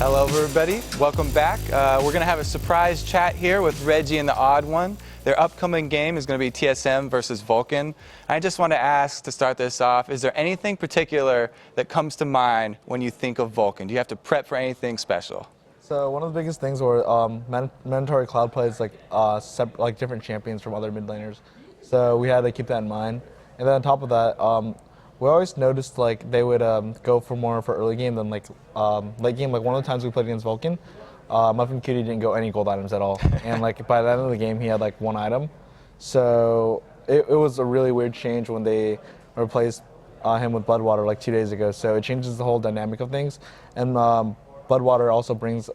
Hello everybody, welcome back. We're going to have a surprise chat here with Reggie and the Odd One. Their upcoming game is going to be TSM versus Vulcan. I just want to ask to start this off, is there anything particular that comes to mind when you think of Vulcan? Do you have to prep for anything special? So one of the biggest things were mandatory cloud plays, like different champions from other mid laners. So we had to keep that in mind. And then on top of that, we always noticed like they would go for more for early game than like late game. Like one of the times we played against Vulcan, Muffin Cutie didn't go any gold items at all. And like by the end of the game, he had like one item. So it was a really weird change when they replaced him with Bloodwater like 2 days ago. So it changes the whole dynamic of things. And Bloodwater also brings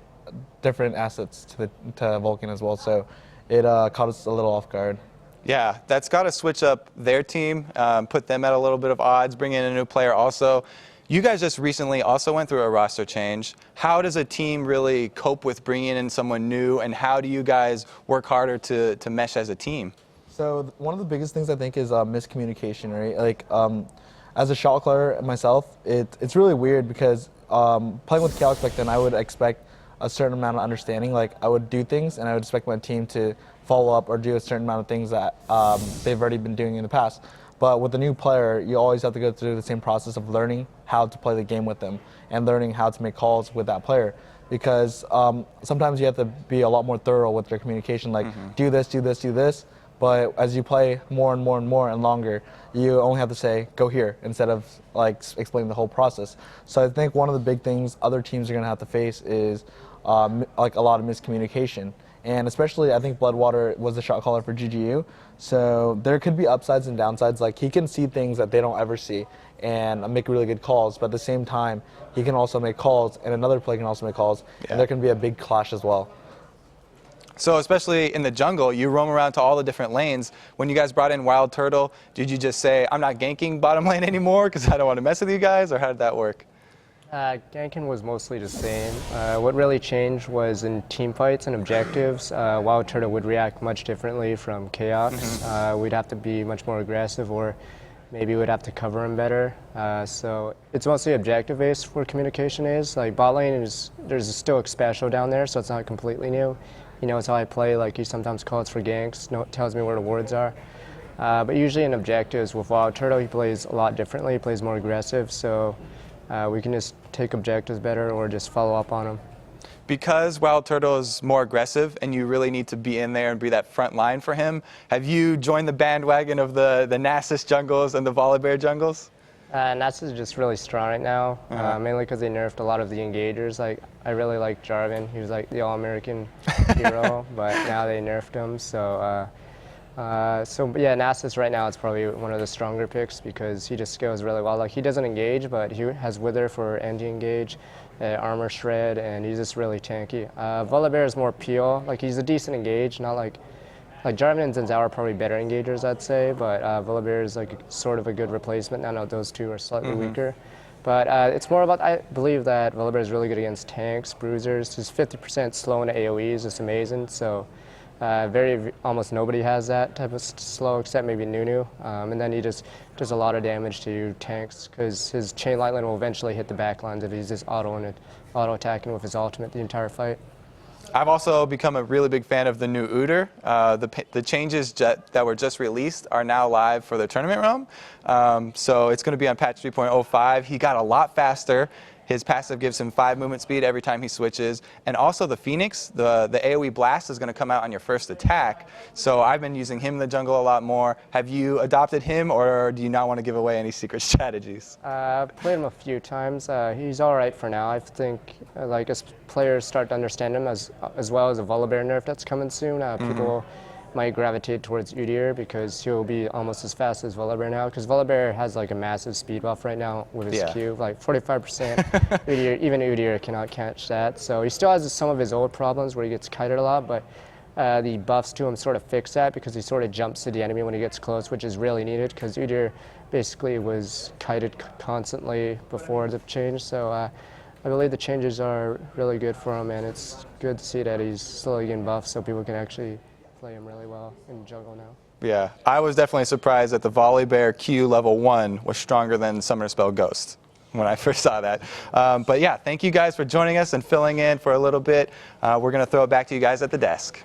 different assets to Vulcan as well. So it caught us a little off guard. Yeah, that's got to switch up their team, put them at a little bit of odds, bring in a new player also. You guys just recently also went through a roster change. How does a team really cope with bringing in someone new, and how do you guys work harder to mesh as a team? So one of the biggest things I think is miscommunication, right? Like as a shot caller myself, it's really weird because playing with Calix back then, I would expect a certain amount of understanding. Like I would do things and I would expect my team to follow up or do a certain amount of things that they've already been doing in the past. But with a new player, you always have to go through the same process of learning how to play the game with them and learning how to make calls with that player. Because sometimes you have to be a lot more thorough with your communication, like do this, do this, do this. But as you play more and more and more and longer, you only have to say, go here, instead of like explaining the whole process. So I think one of the big things other teams are going to have to face is like a lot of miscommunication. And especially, I think Bloodwater was the shot caller for GGU. So there could be upsides and downsides. Like he can see things that they don't ever see and make really good calls. But at the same time, he can also make calls, and another player can also make calls. Yeah. And there can be a big clash as well. So especially in the jungle, you roam around to all the different lanes. When you guys brought in Wild Turtle, did you just say, I'm not ganking bottom lane anymore because I don't want to mess with you guys, or how did that work? Ganking was mostly the same. What really changed was in team fights and objectives, Wild Turtle would react much differently from Chaos. We'd have to be much more aggressive, or maybe we'd have to cover him better. So it's mostly objective based where communication is. Like bot lane there's still a special down there, so it's not completely new. He knows how I play. Like he sometimes calls for ganks, tells me where the wards are. But usually in objectives with Wild Turtle, he plays a lot differently. He plays more aggressive, so we can just take objectives better or just follow up on them. Because Wild Turtle is more aggressive and you really need to be in there and be that front line for him, have you joined the bandwagon of the Nasus jungles and the Volibear jungles? Nasus is just really strong right now, mainly because they nerfed a lot of the engagers. Like I really like Jarvan. He was like the all-American hero, but now they nerfed him. So yeah, Nasus right now is probably one of the stronger picks because he just goes really well. Like he doesn't engage, but he has Wither for anti-engage, armor shred, and he's just really tanky. Volibear is more peel. Like he's a decent engage, not like Jarvan and Zenzawa are probably better engagers, I'd say, but Volibear is like sort of a good replacement. I know those two are slightly weaker. But it's more about, I believe that Volibear is really good against tanks, bruisers. His 50% slow in AoE is just amazing. So almost nobody has that type of slow except maybe Nunu. And then he just does a lot of damage to tanks because his chain lightning will eventually hit the backlines if he's just auto-attacking with his ultimate the entire fight. I've also become a really big fan of the new Udyr. The changes that were just released are now live for the tournament realm. So it's going to be on patch 3.05. He got a lot faster. His passive gives him 5 movement speed every time he switches. And also the Phoenix, the AoE blast is going to come out on your first attack. So I've been using him in the jungle a lot more. Have you adopted him, or do you not want to give away any secret strategies? I've played him a few times. He's all right for now. I think like as players start to understand him, as well as a Volibear nerf that's coming soon, people might gravitate towards Udyr because he'll be almost as fast as Volibear now. Because Volibear has like a massive speed buff right now with his Q, like 45%. Even Udyr cannot catch that. So he still has some of his old problems where he gets kited a lot, but the buffs to him sort of fix that because he sort of jumps to the enemy when he gets close, which is really needed because Udyr basically was kited constantly before the change. So I believe the changes are really good for him, and it's good to see that he's slowly getting buffed so people can actually play him really well in jungle now. Yeah, I was definitely surprised that the Volibear Q level 1 was stronger than Summoner Spell Ghost. when I first saw that. But yeah, thank you guys for joining us and filling in for a little bit. We're going to throw it back to you guys at the desk.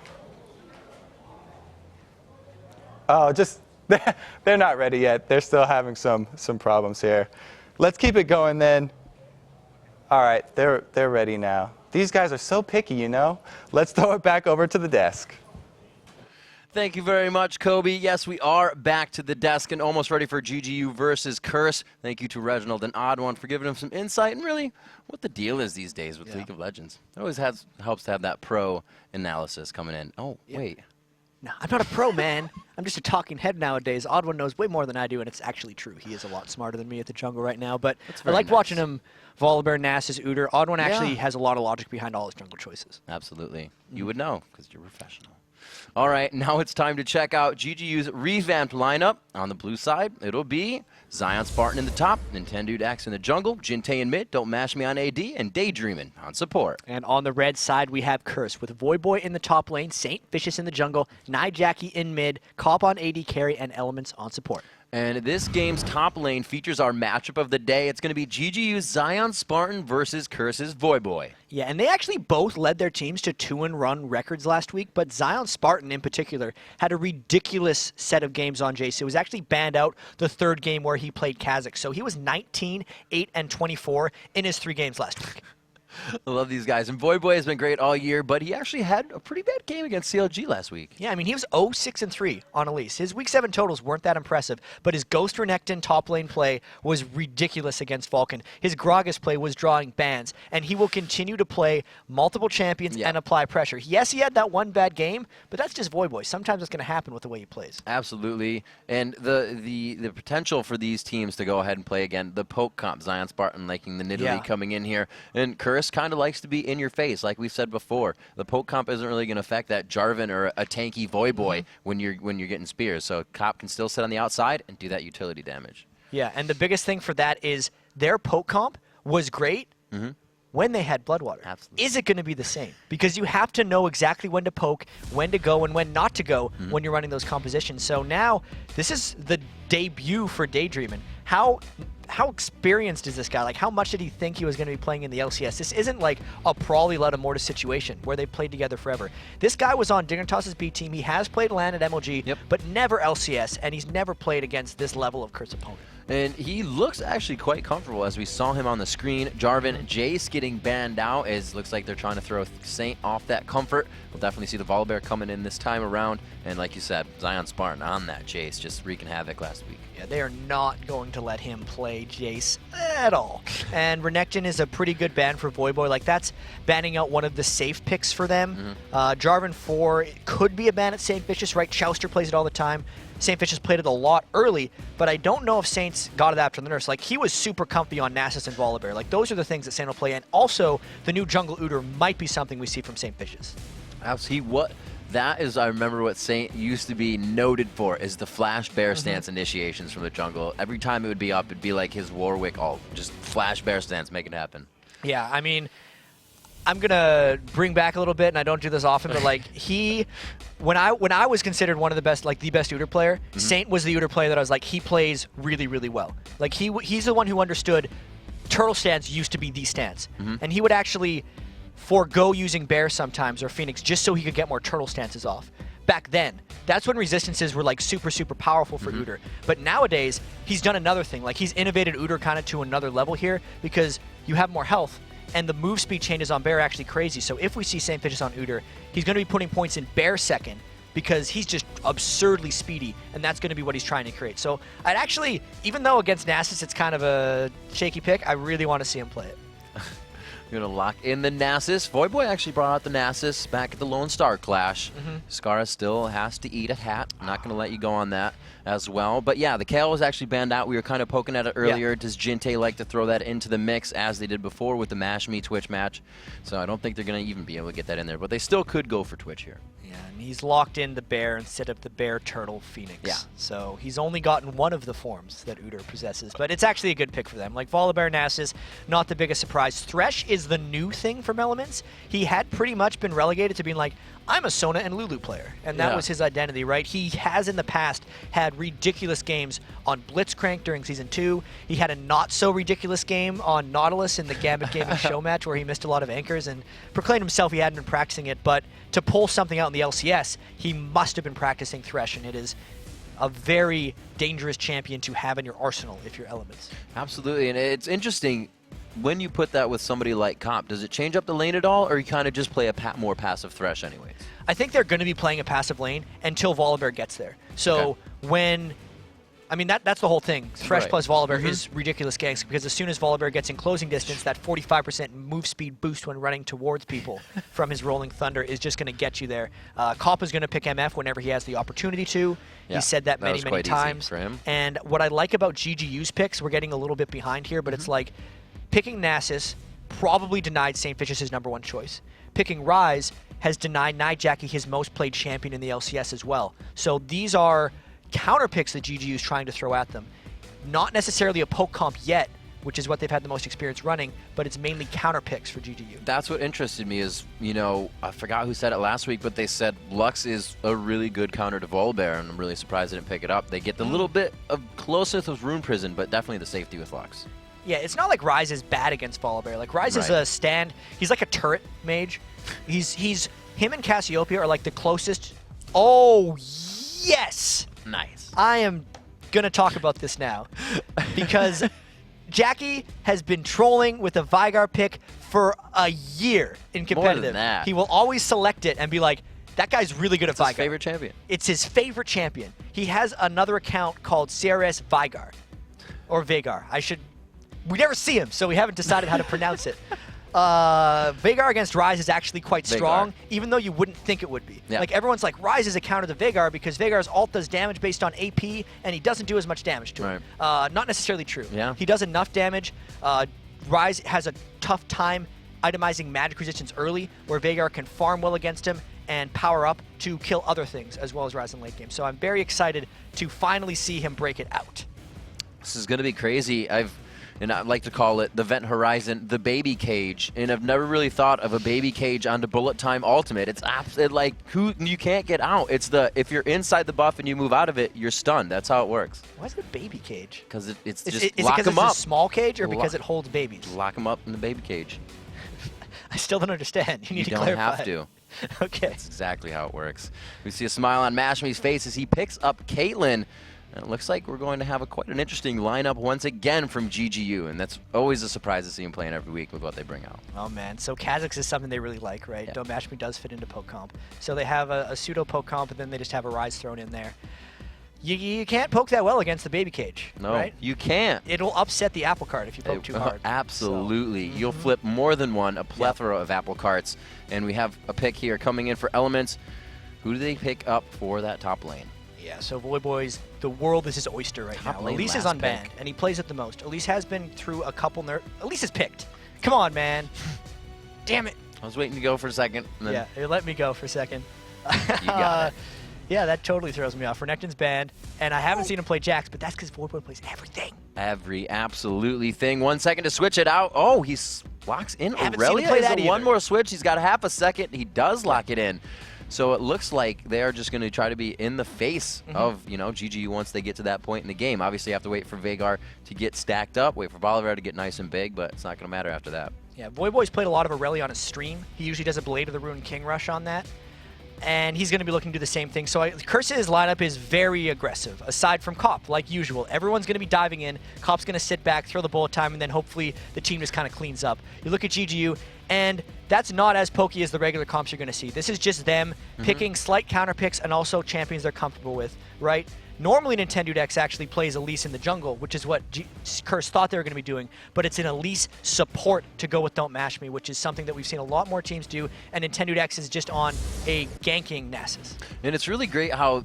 Oh, they're not ready yet. They're still having some problems here. Let's keep it going then. All right, they're ready now. These guys are so picky, you know. Let's throw it back over to the desk. Thank you very much, Kobe. Yes, we are back to the desk and almost ready for GGU versus Curse. Thank you to Reginald and Odd One for giving him some insight and really what the deal is these days with League of Legends. It always helps to have that pro analysis coming in. Oh, wait. No, I'm not a pro, man. I'm just a talking head nowadays. Odd One knows way more than I do, and it's actually true. He is a lot smarter than me at the jungle right now. But I like watching him Volibear, Nasus, Udyr. Odd One actually has a lot of logic behind all his jungle choices. Absolutely. You would know because you're professional. All right, now it's time to check out GGU's revamped lineup. On the blue side, it'll be Zion Spartan in the top, Nintendo Dax in the jungle, Jintei in mid, Don't Mash Me on AD, and Daydreamin' on support. And on the red side, we have Curse with Voyboy in the top lane, Saint Vicious in the jungle, Jackie in mid, Cop on AD carry, and Elements on support. And this game's top lane features our matchup of the day. It's going to be GGU's Zion Spartan versus Curse's Voyboy. Yeah, and they actually both led their teams to 2-1 records last week, but Zion Spartan in particular had a ridiculous set of games on Jace. It was actually banned out the third game where he played Kha'Zix, so he was 19, 8, and 24 in his 3 games last week. I love these guys. And Voyboy has been great all year, but he actually had a pretty bad game against CLG last week. Yeah, I mean, he was 0-6-3 on Elise. His Week 7 totals weren't that impressive, but his Ghost Renekton top lane play was ridiculous against Vulcan. His Gragas play was drawing bans, and he will continue to play multiple champions and apply pressure. Yes, he had that one bad game, but that's just Voyboy. Sometimes it's going to happen with the way he plays. Absolutely. And the potential for these teams to go ahead and play again, the poke comp, Zion Spartan liking the Nidalee coming in here, and Curse kind of likes to be in your face, like we've said before. The poke comp isn't really going to affect that Jarvan or a tanky Voyboy when you're getting spears. So Cop can still sit on the outside and do that utility damage. Yeah, and the biggest thing for that is their poke comp was great when they had Bloodwater. Absolutely. Is it going to be the same? Because you have to know exactly when to poke, when to go, and when not to go when you're running those compositions. So now this is the debut for Daydreamin'. How experienced is this guy? Like, how much did he think he was going to be playing in the LCS? This isn't like a Prawley Lud Mortis situation where they played together forever. This guy was on Dignitas's B team. He has played LAN at MLG, but never LCS, and he's never played against this level of Curse opponent. And he looks actually quite comfortable as we saw him on the screen. Jarvan, Jace getting banned out as looks like they're trying to throw Saint off that comfort. We'll definitely see the Volibear coming in this time around. And like you said, Zion Spartan on that Jace, just wreaking havoc last week. Yeah, they are not going to let him play Jace at all. And Renekton is a pretty good ban for Voyboy. Like, that's banning out one of the safe picks for them. Jarvan 4 could be a ban at Saint Vicious, right? Chouster plays it all the time. Saint Vicious played it a lot early, but I don't know if Saints got it after the nurse. Like, he was super comfy on Nasus and Volibear. Like, those are the things that Saint will play. And also, the new jungle Udyr might be something we see from Saint Vicious. Absolutely. That is, I remember what Saint used to be noted for, is the flash bear stance initiations from the jungle. Every time it would be up, it'd be like his Warwick, just flash bear stance, make it happen. Yeah, I mean, I'm gonna bring back a little bit, and I don't do this often, but like when I was considered one of the best, like the best Udyr player, Saint was the Udyr player that I was like, he plays really, really well. Like he's the one who understood turtle stance used to be the stance, and he would actually forego using bear sometimes or Phoenix just so he could get more turtle stances off. Back then, that's when resistances were like super, super powerful for Udyr. But nowadays, he's done another thing. Like, he's innovated Udyr kind of to another level here because you have more health. And the move speed changes on Bear are actually crazy. So if we see Saint Vicious on Udyr, he's going to be putting points in Bear second because he's just absurdly speedy, and that's going to be what he's trying to create. So I'd actually, even though against Nasus it's kind of a shaky pick, I really want to see him play it. You're going to lock in the Nasus. Voyboy actually brought out the Nasus back at the Lone Star Clash. Skara still has to eat a hat. I'm not going to let you go on that as well. But yeah, the Kale was actually banned out. We were kind of poking at it earlier. Does Jintei like to throw that into the mix as they did before with the Mash Me Twitch match? So I don't think they're going to even be able to get that in there. But they still could go for Twitch here. Yeah, and he's locked in the Bear instead of the Bear Turtle Phoenix. Yeah. So he's only gotten one of the forms that Udyr possesses, but it's actually a good pick for them. Like, Volibear, Nasus, not the biggest surprise. Thresh is the new thing from Elements. He had pretty much been relegated to being like, I'm a Sona and Lulu player, and that was his identity, right? He has in the past had had ridiculous games on Blitzcrank during Season 2. He had a not-so-ridiculous game on Nautilus in the Gambit Gaming show match where he missed a lot of anchors and proclaimed himself he hadn't been practicing it. But to pull something out in the LCS, he must have been practicing Thresh, and it is a very dangerous champion to have in your arsenal if you're Elements. Absolutely, and it's interesting. When you put that with somebody like Comp, does it change up the lane at all, or you kind of just play a more passive Thresh anyways? I think they're going to be playing a passive lane until Volibear gets there. So when, I mean, that's the whole thing. Thresh plus Volibear is ridiculous ganks, because as soon as Volibear gets in closing distance, that 45% move speed boost when running towards people from his Rolling Thunder is just going to get you there. Comp is going to pick MF whenever he has the opportunity to. Yeah, he said that many times. For him. And what I like about GGU's picks, we're getting a little bit behind here, but it's like picking Nasus probably denied St. Fish's his #1 choice. Picking Ryze has denied Nijaki his most played champion in the LCS as well. So these are counter picks that GGU is trying to throw at them. Not necessarily a poke comp yet, which is what they've had the most experience running, but it's mainly counter picks for GGU. That's what interested me is, you know, I forgot who said it last week, but they said Lux is a really good counter to Volibear, and I'm really surprised they didn't pick it up. They get the little bit of closeness with Rune Prison, but definitely the safety with Lux. Yeah, it's not like Ryze is bad against Volibear. Like, Ryze is a stand. He's like a turret mage. Him and Cassiopeia are like the closest. Oh, yes! Nice. I am going to talk about this now because Jackie has been trolling with a Veigar pick for a year in competitive. More than that. He will always select it and be like, that guy's really good at Veigar. His favorite champion. It's his favorite champion. He has another account called CRS Veigar. Or Veigar. We never see him, so we haven't decided how to pronounce it. Veigar against Ryze is actually quite strong, even though you wouldn't think it would be. Yeah. Like, everyone's like, Ryze is a counter to Veigar because Veigar's ult does damage based on AP, and he doesn't do as much damage to him. Not necessarily true. Yeah. He does enough damage. Ryze has a tough time itemizing magic resistance early, where Veigar can farm well against him and power up to kill other things, as well as Ryze in late game. So I'm very excited to finally see him break it out. This is going to be crazy. And I like to call it the Vent Horizon, the baby cage. And I've never really thought of a baby cage onto Bullet Time Ultimate. It's like, you can't get out. It's if you're inside the buff and you move out of it, you're stunned. That's how it works. Why is it baby cage? Because it's Is just it lock because them it's up. a small cage, or because it holds babies? Lock them up in the baby cage. I still don't understand. You need to don't clarify. have to. Okay. That's exactly how it works. We see a smile on Mashmi's face as he picks up Caitlyn. And it looks like we're going to have quite an interesting lineup once again from GGU, and that's always a surprise to see him playing every week with what they bring out. Oh, man. So Kha'Zix is something they really like, right? Yeah. Don't Match Me does fit into poke comp. So they have a pseudo poke comp, and then they just have a Ryze thrown in there. You can't poke that well against the baby cage, No, right? you can't. It'll upset the apple cart if you poke too hard. Absolutely. So. You'll flip more than one, a plethora of apple carts. And we have a pick here coming in for Elements. Who do they pick up for that top lane? Yeah, so Voyboys, the world is his oyster right now. Elise is unbanned, and he plays it the most. Elise has been through a couple Elise is picked. Come on, man. Damn it. I was waiting to go for a second. And then Yeah, let me go for a second. you got it. Yeah, that totally throws me off. Renekton's banned, and I haven't seen him play Jax, but that's because Voyboy plays everything. Every absolutely thing. 1 second to switch it out. Oh, he locks in Aurelia. Play that one more switch. He's got a half a second. He does lock it in. So it looks like they are just going to try to be in the face of, GGU once they get to that point in the game. Obviously, you have to wait for Veigar to get stacked up, wait for Volibear to get nice and big, but it's not going to matter after that. Yeah, Voyboy's played a lot of Aurelia on his stream. He usually does a Blade of the Ruin King rush on that. And he's going to be looking to do the same thing. So Curse's lineup is very aggressive, aside from Cop, like usual. Everyone's going to be diving in. Cop's going to sit back, throw the bullet time, and then hopefully the team just kind of cleans up. You look at GGU, and that's not as pokey as the regular comps you're going to see. This is just them picking slight counter picks and also champions they're comfortable with, right? Normally, Nintendo Dex actually plays Elise in the jungle, which is what Curse thought they were going to be doing, but it's an Elise support to go with Don't Mash Me, which is something that we've seen a lot more teams do, and Nintendo Dex is just on a ganking Nasus. And it's really great how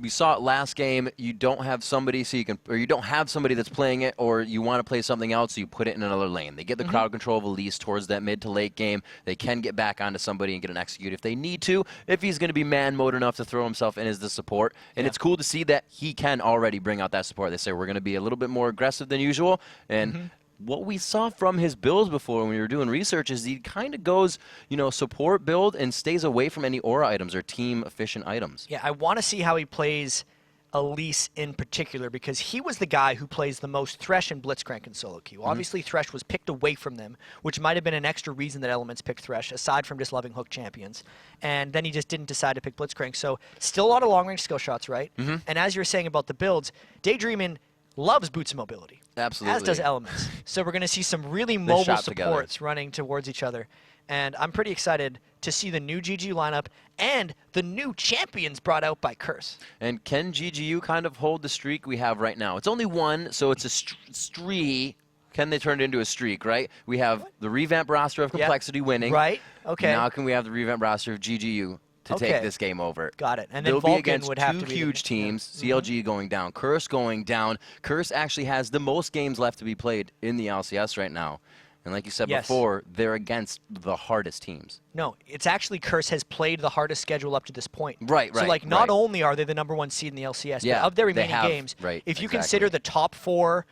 we saw it last game. You don't have somebody you don't have somebody that's playing it, or you want to play something else, so you put it in another lane. They get the crowd control of Elise towards that mid to late game. They can get back onto somebody and get an execute if they need to, if he's going to be man mode enough to throw himself in as the support. And it's cool to see that he can already bring out that support. They say we're going to be a little bit more aggressive than usual, and what we saw from his builds before when we were doing research is he kind of goes, support build and stays away from any aura items or team efficient items. Yeah, I want to see how he plays Elise in particular, because he was the guy who plays the most Thresh and Blitzcrank in solo queue. Obviously, Thresh was picked away from them, which might have been an extra reason that Elements picked Thresh, aside from just loving hook champions. And then he just didn't decide to pick Blitzcrank. So still a lot of long-range skill shots, right? And as you were saying about the builds, Daydreamin loves boots and mobility. Absolutely. As does Elements. So we're going to see some really mobile shot supports together. running towards each other. And I'm pretty excited to see the new GGU lineup and the new champions brought out by Curse. And can GGU kind of hold the streak we have right now? It's only one, so it's a streak. Can they turn it into a streak, right? We have the revamped roster of Complexity winning. Right, okay. Now can we have the revamped roster of GGU to take this game over? Got it. And then They'll Vulcan be against would have two to be huge teams, CLG going down, Curse going down. Curse actually has the most games left to be played in the LCS right now. And like you said before, they're against the hardest teams. No, it's actually Curse has played the hardest schedule up to this point. Right, So, like, not only are they the #1 seed in the LCS, but of their remaining games, if you consider the top 4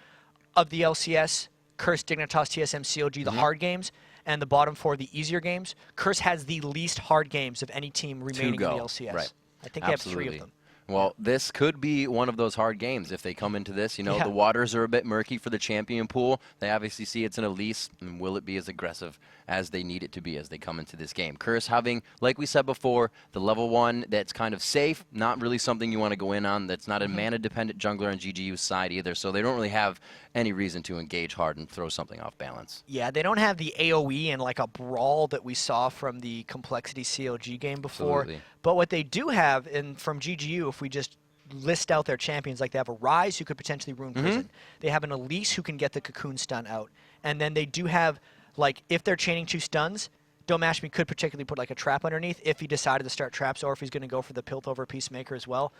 of the LCS, Curse, Dignitas, TSM, CLG, the hard games, and the bottom 4, the easier games, Curse has the least hard games of any team remaining in the LCS. Right. I think they have 3 of them. Well, this could be one of those hard games if they come into this. You know, the waters are a bit murky for the champion pool. They obviously see it's an Elise, and will it be as aggressive as they need it to be as they come into this game? Curse having, like we said before, the level 1 that's kind of safe, not really something you want to go in on. That's not a mana-dependent jungler on GGU's side either, so they don't really have any reason to engage hard and throw something off balance. Yeah, they don't have the AoE and like a brawl that we saw from the Complexity CLG game before. Absolutely. But what they do have, and from GGU, if we just list out their champions, like they have a Ryze who could potentially ruin Prison. They have an Elise who can get the Cocoon stun out. And then they do have, like, if they're chaining 2 stuns, Don't Mash Me could particularly put like a trap underneath if he decided to start traps, or if he's going to go for the Piltover Peacemaker as well.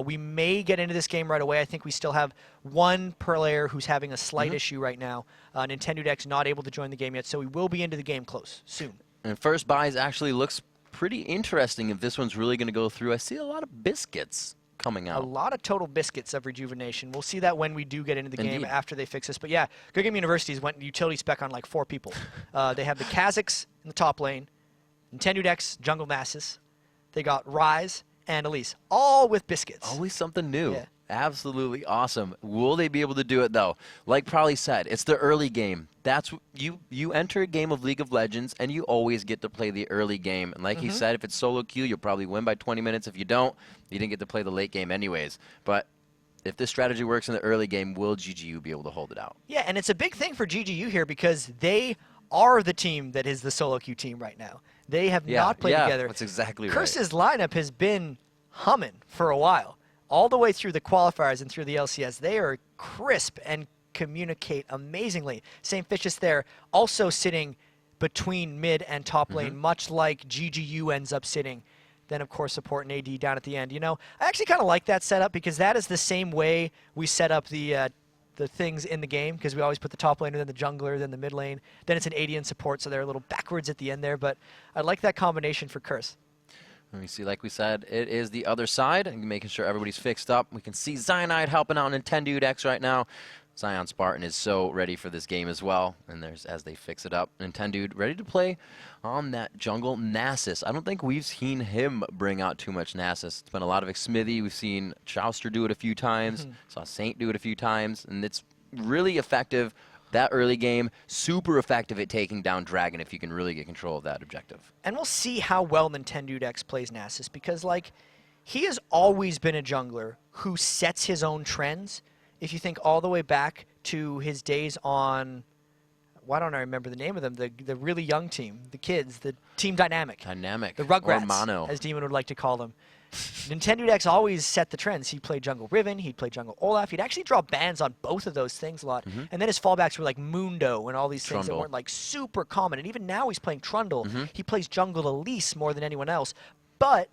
We may get into this game right away. I think we still have one player who's having a slight issue right now. Nintendo Dex not able to join the game yet, so we will be into the game close soon. And first buys actually looks pretty interesting if this one's really going to go through. I see a lot of biscuits coming out. A lot of total biscuits of rejuvenation. We'll see that when we do get into the game Indeed. after they fix this. But yeah, Good Game Universities went utility spec on like 4 people. They have the Kazakhs in the top lane, Nintendo Dex, Jungle Nasus. They got Ryze and Elise, all with biscuits. Always something new. Yeah. Absolutely awesome. Will they be able to do it though? Like Probably said, it's the early game. That's you enter a game of League of Legends and you always get to play the early game. And like he said, if it's solo queue, you'll probably win by 20 minutes. If you don't, you didn't get to play the late game anyways. But if this strategy works in the early game, will GGU be able to hold it out? Yeah, and it's a big thing for GGU here because they are the team that is the solo queue team right now. They have not played together. That's exactly right. Curse's lineup has been humming for a while. All the way through the qualifiers and through the LCS, they are crisp and communicate amazingly. St. Fishes there also sitting between mid and top lane, much like GGU ends up sitting. Then, of course, support and AD down at the end. You know, I actually kind of like that setup because that is the same way we set up the things in the game, because we always put the top laner, then the jungler, then the mid lane. Then it's an AD and support, so they're a little backwards at the end there. But I like that combination for Curse. Let me see, like we said, it is the other side, and making sure everybody's fixed up. We can see Cyanide helping out Nintendo Dex right now. Zion Spartan is so ready for this game as well, and there's as they fix it up. Nintendo ready to play on that jungle Nasus. I don't think we've seen him bring out too much Nasus. It's been a lot of Xmithy. We've seen Chouster do it a few times, saw Saint do it a few times, and it's really effective. That early game, super effective at taking down Dragon if you can really get control of that objective. And we'll see how well Nintendo Dex plays Nasus, because, like, he has always been a jungler who sets his own trends. If you think all the way back to his days on, why don't I remember the name of them, the really young team, the kids, the Team Dynamic. Dynamic. The Rugrats, or Mono. as Demon would like to call them. Nintendo Dex always set the trends. He'd play Jungle Riven, he'd play Jungle Olaf. He'd actually draw bans on both of those things a lot. And then his fallbacks were like Mundo and all these things that Trundle. weren't like super common. And even now he's playing Trundle. He plays Jungle Elise more than anyone else. But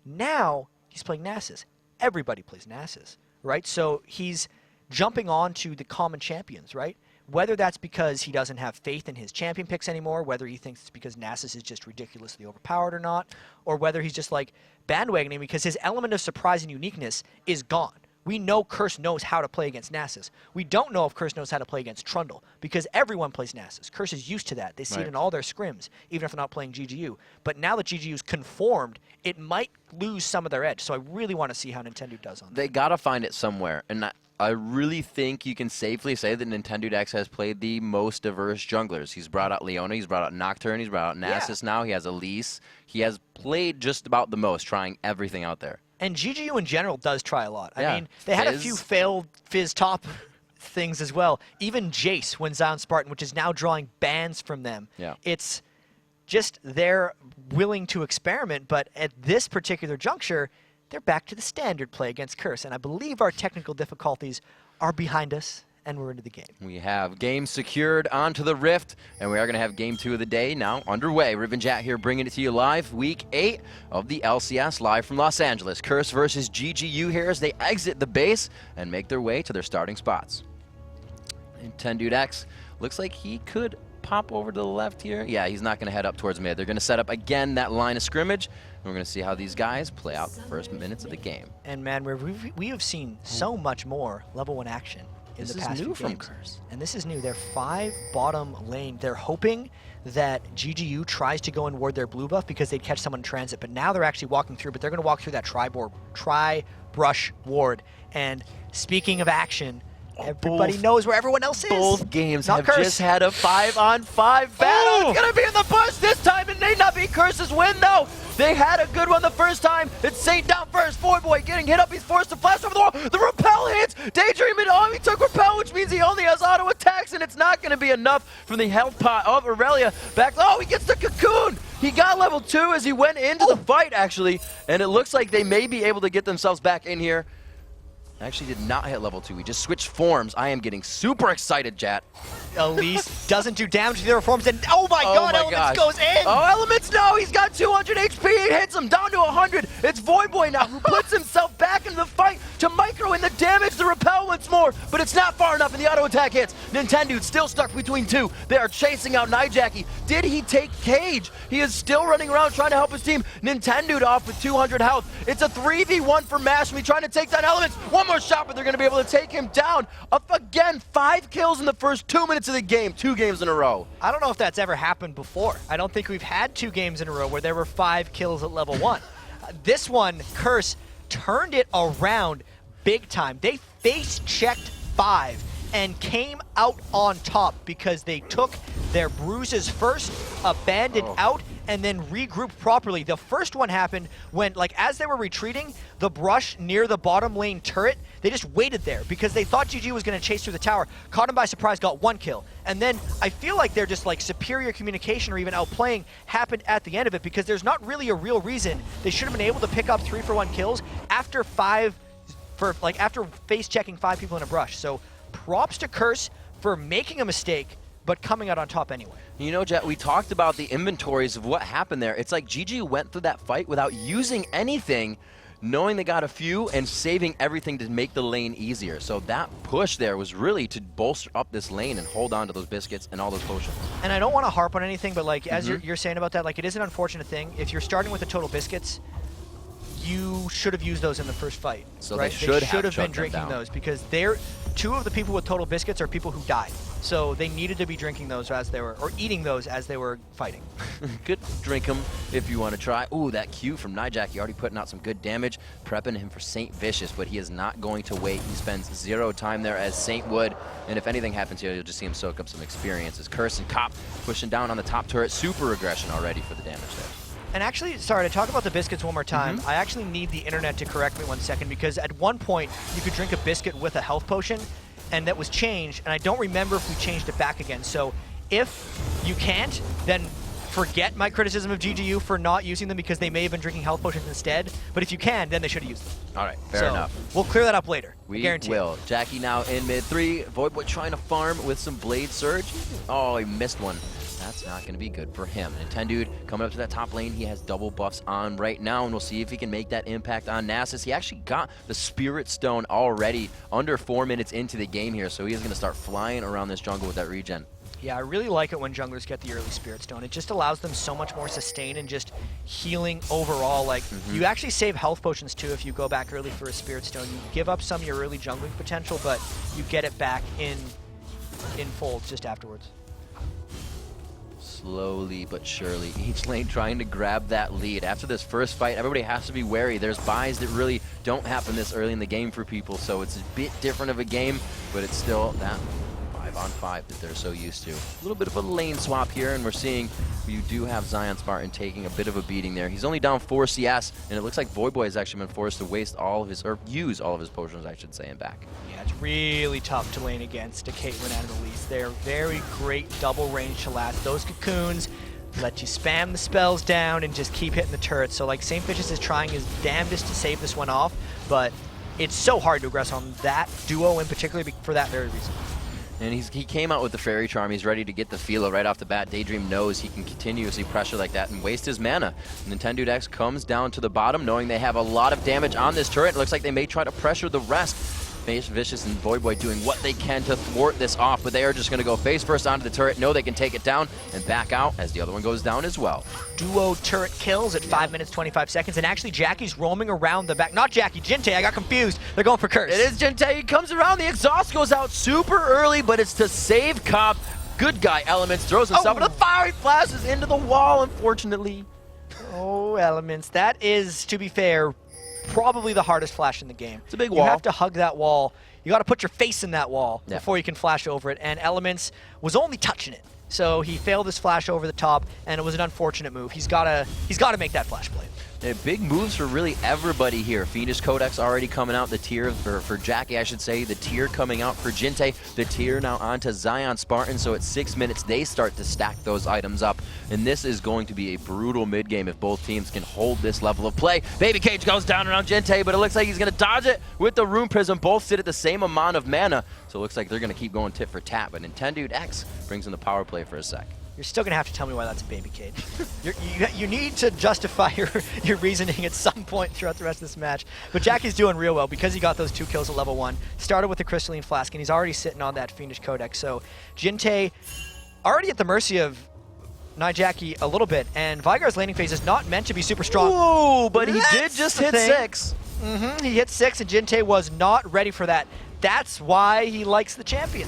now he's playing Nasus. Everybody plays Nasus, right? So he's jumping on to the common champions, right? Whether that's because he doesn't have faith in his champion picks anymore, whether he thinks it's because Nasus is just ridiculously overpowered or not, or whether he's just like bandwagoning because his element of surprise and uniqueness is gone. We know Curse knows how to play against Nasus. We don't know if Curse knows how to play against Trundle, because everyone plays Nasus. Curse is used to that. They see it in all their scrims, even if they're not playing GGU. But now that GGU's conformed, it might lose some of their edge. So I really want to see how Nintendo does on that. They got to find it somewhere. And I really think you can safely say that Nintendo X has played the most diverse junglers. He's brought out Leona, he's brought out Nocturne, he's brought out Nasus now, he has Elise. He has played just about the most, trying everything out there. And GGU in general does try a lot. Yeah. I mean, they had a Fizz. few failed Fizz top things as well. Even Jace when Zion Spartan, which is now drawing bans from them. Yeah. It's just they're willing to experiment, but at this particular juncture, they're back to the standard play against Curse. And I believe our technical difficulties are behind us, and we're into the game. We have game secured onto the Rift, and we are going to have game 2 of the day now underway. Riven Jat here bringing it to you live, week 8 of the LCS, live from Los Angeles. Curse versus GGU here as they exit the base and make their way to their starting spots. And Tendude X looks like he could pop over to the left here. Yeah, he's not going to head up towards mid. They're going to set up again that line of scrimmage, and we're going to see how these guys play out the first minutes of the game. And man, we have seen so much more level 1 action in This the is past new few from games. Curse. And this is new. They're 5 bottom lane. They're hoping that GGU tries to go and ward their blue buff because they'd catch someone in transit. But now they're actually walking through, but they're going to walk through that tri-brush ward. And speaking of action, everybody knows where everyone else is. Both games Not have Curse. just had a 5-on-5 battle. It's going to be in the bush this time. It may not be Curse's win, though. They had a good one the first time. It's Saint down first. Voidboy getting hit up. He's forced to flash over the wall. The repel hits. Daydream it on. He took repel, which means he only has auto attacks, and it's not going to be enough from the health pot of Aurelia. Back. Oh, he gets the cocoon. He got level 2 as he went into the fight, actually, and it looks like they may be able to get themselves back in here. Actually did not hit level 2. He just switched forms. I am getting super excited, Jat. Elise doesn't do damage to the other forms, and oh my god, Elements gosh. goes in! Oh, Elements, no! He's got 200 HP. It hits him down to 100. It's Voidboy now who puts himself back into the fight to micro in the damage, the repel once more, but it's not far enough, and the auto attack hits. Nintendo's still stuck between 2. They are chasing out Nijaki. Did he take Cage? He is still running around trying to help his team. Nintendo'd off with 200 health. It's a 3v1 for Mashmi trying to take down Elements. One more shot, but they're going to be able to take him down. Up again, 5 kills in the first 2 minutes of the game. 2 games in a row. I don't know if that's ever happened before. I don't think we've had 2 games in a row where there were 5 kills at level 1. This one, Curse turned it around big time. They face-checked 5 and came out on top because they took their bruises first, abandoned out, and then regrouped properly. The first one happened when, like, as they were retreating, the brush near the bottom lane turret, they just waited there because they thought GG was going to chase through the tower, caught him by surprise, got 1 kill. And then I feel like they're just like superior communication or even outplaying happened at the end of it because there's not really a real reason they should have been able to pick up 3-for-1 kills after after face checking 5 people in a brush. So props to Curse for making a mistake, but coming out on top anyway. You know, Jet, we talked about the inventories of what happened there. It's like GG went through that fight without using anything, knowing they got a few and saving everything to make the lane easier. So that push there was really to bolster up this lane and hold on to those biscuits and all those potions. And I don't want to harp on anything, but like as you're saying about that, like it is an unfortunate thing. If you're starting with the total biscuits, you should have used those in the first fight. So right? they should have been shut them drinking down. those because they're 2 of the people with total biscuits are people who died. So they needed to be drinking those as they were, or eating those as they were fighting. Good, drink them if you want to try. Ooh, that Q from Nijaki already putting out some good damage, prepping him for Saint Vicious, but he is not going to wait. He spends 0 time there as Saint would, and if anything happens here, you'll just see him soak up some experience. As Curse and Cop pushing down on the top turret, super aggression already for the damage there. And actually, sorry, to talk about the biscuits one more time, I actually need the internet to correct me 1 second because at one point you could drink a biscuit with a health potion and that was changed, and I don't remember if we changed it back again. So if you can't, then forget my criticism of GGU for not using them because they may have been drinking health potions instead, but if you can, then they should have used them. All right, fair enough. We'll clear that up later. We guarantee will. Jackie now in mid 3. Voidboy trying to farm with some Blade Surge. Oh, he missed one. That's not going to be good for him. Nintendude coming up to that top lane. He has double buffs on right now, and we'll see if he can make that impact on Nasus. He actually got the Spirit Stone already under 4 minutes into the game here, so he is going to start flying around this jungle with that regen. Yeah, I really like it when junglers get the early Spirit Stone. It just allows them so much more sustain and just healing overall. Like, you actually save health potions too if you go back early for a Spirit Stone. You give up some of your early jungling potential, but you get it back in fold just afterwards. Slowly but surely, each lane trying to grab that lead. After this first fight, everybody has to be wary. There's buys that really don't happen this early in the game for people, so it's a bit different of a game, but it's still that 5-on-5 that they're so used to. A little bit of a lane swap here, and we're seeing you do have Zion Spartan taking a bit of a beating there. He's only down 4 CS, and it looks like Voyboy has actually been forced to waste all of his, or use all of his potions, I should say, and back. Yeah, it's really tough to lane against a Caitlyn and an Elise. They're very great double range to last. Those cocoons let you spam the spells down and just keep hitting the turrets. So like St. Vicious is trying his damnedest to save this one off, but it's so hard to aggress on that duo in particular for that very reason. And he came out with the Fairy Charm. He's ready to get the Philo right off the bat. Daydream knows he can continuously pressure like that and waste his mana. Nintendo X comes down to the bottom, knowing they have a lot of damage on this turret. It looks like they may try to pressure the rest. Vicious and Voyboy doing what they can to thwart this off, but they are just going to go face first onto the turret, know they can take it down, and back out as the other one goes down as well. Duo turret kills at 5 minutes, 25 seconds, and actually Jackie's roaming around the back. Not Jackie, Jinte, I got confused. They're going for Curse. It is Jinte. He comes around, the exhaust goes out super early, but it's to save Cop. Good guy Elements throws himself, and the fiery flashes into the wall, unfortunately. Oh, Elements. That is, to be fair, probably the hardest flash in the game. It's a big wall. You have to hug that wall. You got to put your face in that wall before you can flash over it, and Elements was only touching it. So he failed his flash over the top, and it was an unfortunate move. He's got to make that flash play. Yeah, big moves for really everybody here. Fiendish Codex already coming out, the tier for Jackie, I should say. The tier coming out for Jinte. The tier now onto Zion Spartan. So at 6 minutes, they start to stack those items up. And this is going to be a brutal mid game if both teams can hold this level of play. Baby Cage goes down around Jinte, but it looks like he's going to dodge it with the Rune Prism. Both sit at the same amount of mana. So it looks like they're going to keep going tit for tat. But Nintendo X brings in the power play for a sec. You're still going to have to tell me why that's a baby cage. You need to justify your reasoning at some point throughout the rest of this match. But Jackie's doing real well because he got those 2 kills at level 1. Started with the Crystalline Flask, and he's already sitting on that Fiendish Codex. So Jinte already at the mercy of Jackie a little bit, and Vygar's laning phase is not meant to be super strong. Ooh, but he did just hit 6. He hit 6, and Jinte was not ready for that. That's why he likes the champion.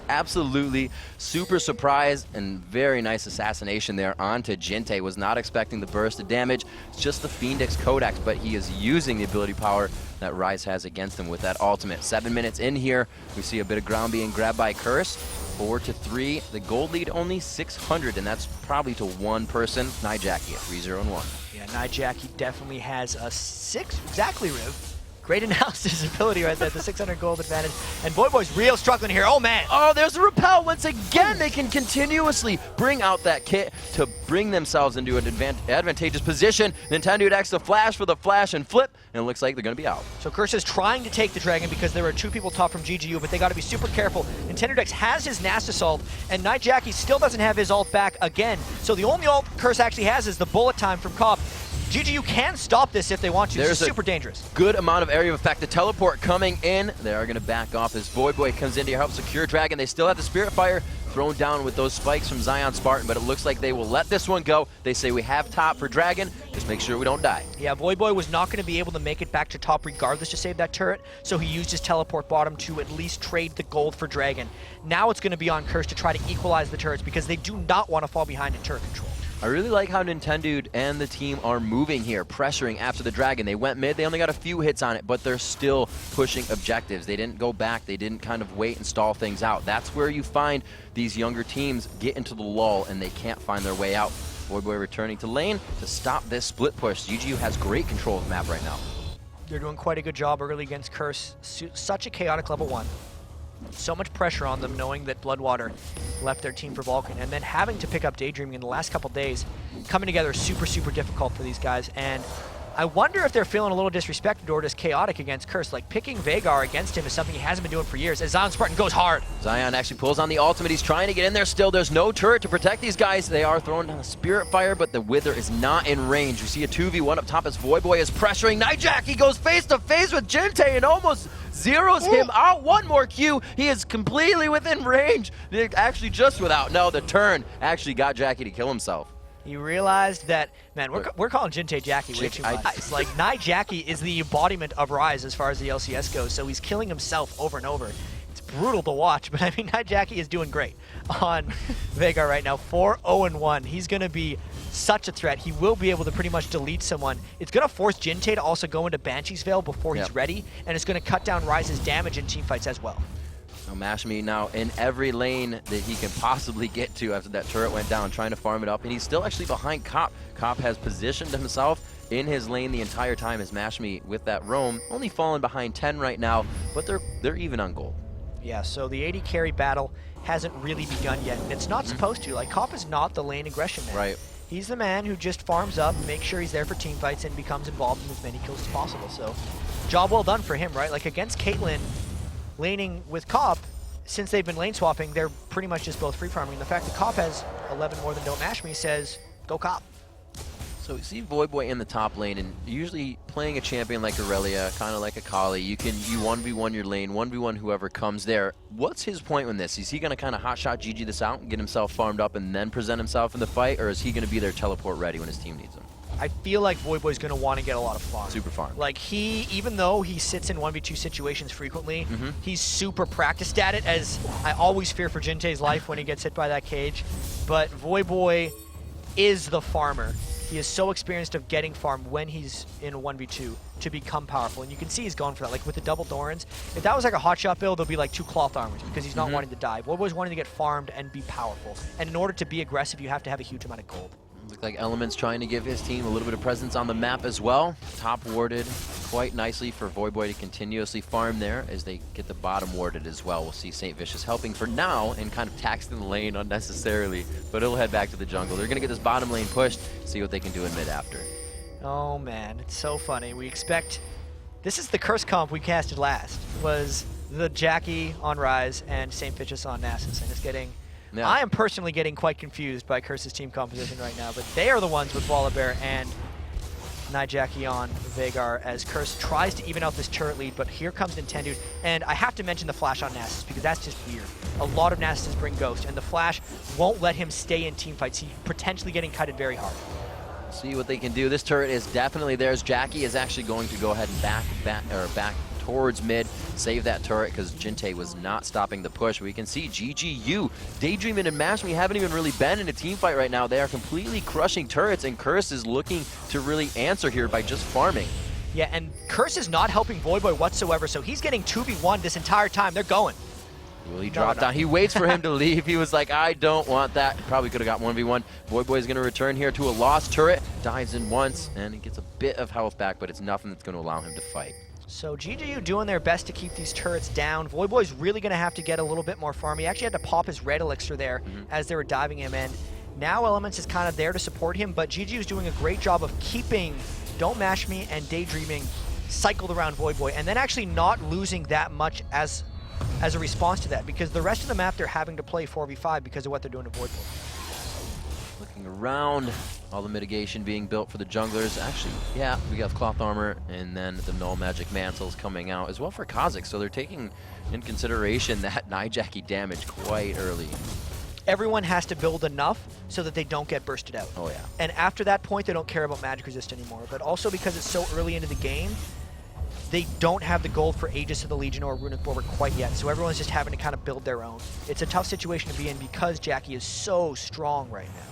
Absolutely. Super surprised and very nice assassination there onto Jinte. Was not expecting the burst of damage. It's just the Fiendix Codex, but he is using the ability power that Ryze has against him with that ultimate. 7 minutes in here, we see a bit of ground being grabbed by Curse. 4-3. The gold lead only 600, and that's probably to one person. Jackie at 3-0-1. Yeah, Jackie definitely has a 6 exactly, Riv. Great analysis ability right there, the 600 gold advantage. And Voyboy's real struggling here. Oh, man. Oh, there's a repel. Once again, they can continuously bring out that kit to bring themselves into an advantageous position. Nintendo X the flash for the flash and flip, and it looks like they're going to be out. So Curse is trying to take the dragon because there are 2 people top from GGU, but they got to be super careful. Nintendo X has his Nast Assault, and Jackie still doesn't have his ult back again. So the only ult Curse actually has is the bullet time from Cobb. GGU can stop this if they want to. It's super dangerous. Good amount of area of effect. The teleport coming in. They are going to back off as Voyboy comes in to help secure Dragon. They still have the Spirit Fire thrown down with those spikes from Zion Spartan, but it looks like they will let this one go. They say we have top for Dragon. Just make sure we don't die. Yeah, Voyboy was not going to be able to make it back to top regardless to save that turret, so he used his teleport bottom to at least trade the gold for Dragon. Now it's going to be on Curse to try to equalize the turrets because they do not want to fall behind in turret control. I really like how Nintendo and the team are moving here, pressuring after the Dragon. They went mid, they only got a few hits on it, but they're still pushing objectives. They didn't go back, they didn't kind of wait and stall things out. That's where you find these younger teams get into the lull and they can't find their way out. Voyboy returning to lane to stop this split push. GGU has great control of the map right now. They're doing quite a good job early against Curse. Such a chaotic level 1. So much pressure on them knowing that Bloodwater left their team for Vulcan, and then having to pick up Daydreaming in the last couple days. Coming together is super, super difficult for these guys, and I wonder if they're feeling a little disrespected or just chaotic against Curse. Like, picking Veigar against him is something he hasn't been doing for years, as Zion Spartan goes hard. Zion actually pulls on the ultimate. He's trying to get in there still. There's no turret to protect these guys. They are throwing down a Spirit Fire, but the Wither is not in range. We see a 2v1 up top as Voyboy is pressuring. Jackie goes face to face with Jinte and almost zeroes him out. One more Q. He is completely within range. They're actually just without. No, the turn actually got Jackie to kill himself. He realized that, man, we're calling Jinte Jackie way too much. It's like, Nai Jackie is the embodiment of Rise as far as the LCS goes, so he's killing himself over and over. It's brutal to watch, but I mean, Nai Jackie is doing great on Veigar right now. 4-0-1. He's going to be such a threat. He will be able to pretty much delete someone. It's going to force Jinte to also go into Banshee's Veil before he's ready, and it's going to cut down Rise's damage in teamfights as well. Mashmi now in every lane that he can possibly get to after that turret went down, trying to farm it up, and he's still actually behind Cop. Cop has positioned himself in his lane the entire time as Mashmi with that roam, only falling behind 10 right now, but they're even on gold. Yeah, so the AD carry battle hasn't really begun yet, and it's not supposed to. Like, Cop is not the lane aggression man. Right. He's the man who just farms up, makes sure he's there for team fights, and becomes involved in as many kills as possible. So, job well done for him, right? Like, against Caitlyn, laning with Cop, since they've been lane swapping, they're pretty much just both free farming. The fact that Cop has 11 more than Don't Mash Me says, go Cop. So you see Voyboy in the top lane, and usually playing a champion like Aurelia, kind of like a Kali, you 1v1 your lane, 1v1 whoever comes there. What's his point in this? Is he going to kind of hotshot GG this out and get himself farmed up and then present himself in the fight, or is he going to be there teleport ready when his team needs him? I feel like Voyboy's going to want to get a lot of farm. Super farm. Like, even though he sits in 1v2 situations frequently, he's super practiced at it, as I always fear for Jinte's life when he gets hit by that cage. But Voyboy is the farmer. He is so experienced of getting farm when he's in a 1v2 to become powerful. And you can see he's going for that. Like with the double Dorans, if that was like a hotshot build, there'll be like 2 cloth armors because he's not wanting to die. Voyboy's wanting to get farmed and be powerful. And in order to be aggressive, you have to have a huge amount of gold. Look like Element's trying to give his team a little bit of presence on the map as well. Top warded quite nicely for Voyboy to continuously farm there as they get the bottom warded as well. We'll see St. Vicious helping for now and kind of taxing the lane unnecessarily, but he'll head back to the jungle. They're going to get this bottom lane pushed, see what they can do in mid after. Oh man, it's so funny. We expect... This is the curse comp we casted last, was the Jackie on Rise and St. Vicious on Nasus, and it's getting... Yeah. I am personally getting quite confused by Curse's team composition right now, but they are the ones with Volibear and Nai Jackie on Veigar as Curse tries to even out this turret lead, but here comes Nintendo. And I have to mention the flash on Nasus because that's just weird. A lot of Nasus bring Ghost, and the flash won't let him stay in team fights. He's potentially getting kited very hard. See what they can do. This turret is definitely theirs. Jackie is actually going to go ahead and back towards mid, save that turret because Jinte was not stopping the push. We can see GGU, Daydreamin' and Mashmi haven't even really been in a team fight right now. They are completely crushing turrets, and Curse is looking to really answer here by just farming. Yeah, and Curse is not helping Voyboy whatsoever, so he's getting 2v1 this entire time. They're going. Will he drop down? He waits for him to leave. He was like, I don't want that. Probably could have got 1v1. Voyboy is going to return here to a lost turret. Dives in once, and he gets a bit of health back, but it's nothing that's going to allow him to fight. So GGU doing their best to keep these turrets down. Voyboy's really going to have to get a little bit more farm. He actually had to pop his red elixir there as they were diving him in. Now Elements is kind of there to support him, but GGU's doing a great job of keeping Don't Mash Me and Daydreaming cycled around Voyboy, and then actually not losing that much as a response to that, because the rest of the map they're having to play 4v5 because of what they're doing to Voyboy. Looking around, all the mitigation being built for the junglers. Actually, yeah, we got cloth armor, and then the null magic mantles coming out as well for Kha'Zix. So they're taking in consideration that Nai Jackie damage quite early. Everyone has to build enough so that they don't get bursted out. Oh yeah. And after that point, they don't care about magic resist anymore. But also because it's so early into the game, they don't have the gold for Aegis of the Legion or Runic Bulwark quite yet. So everyone's just having to kind of build their own. It's a tough situation to be in because Jackie is so strong right now.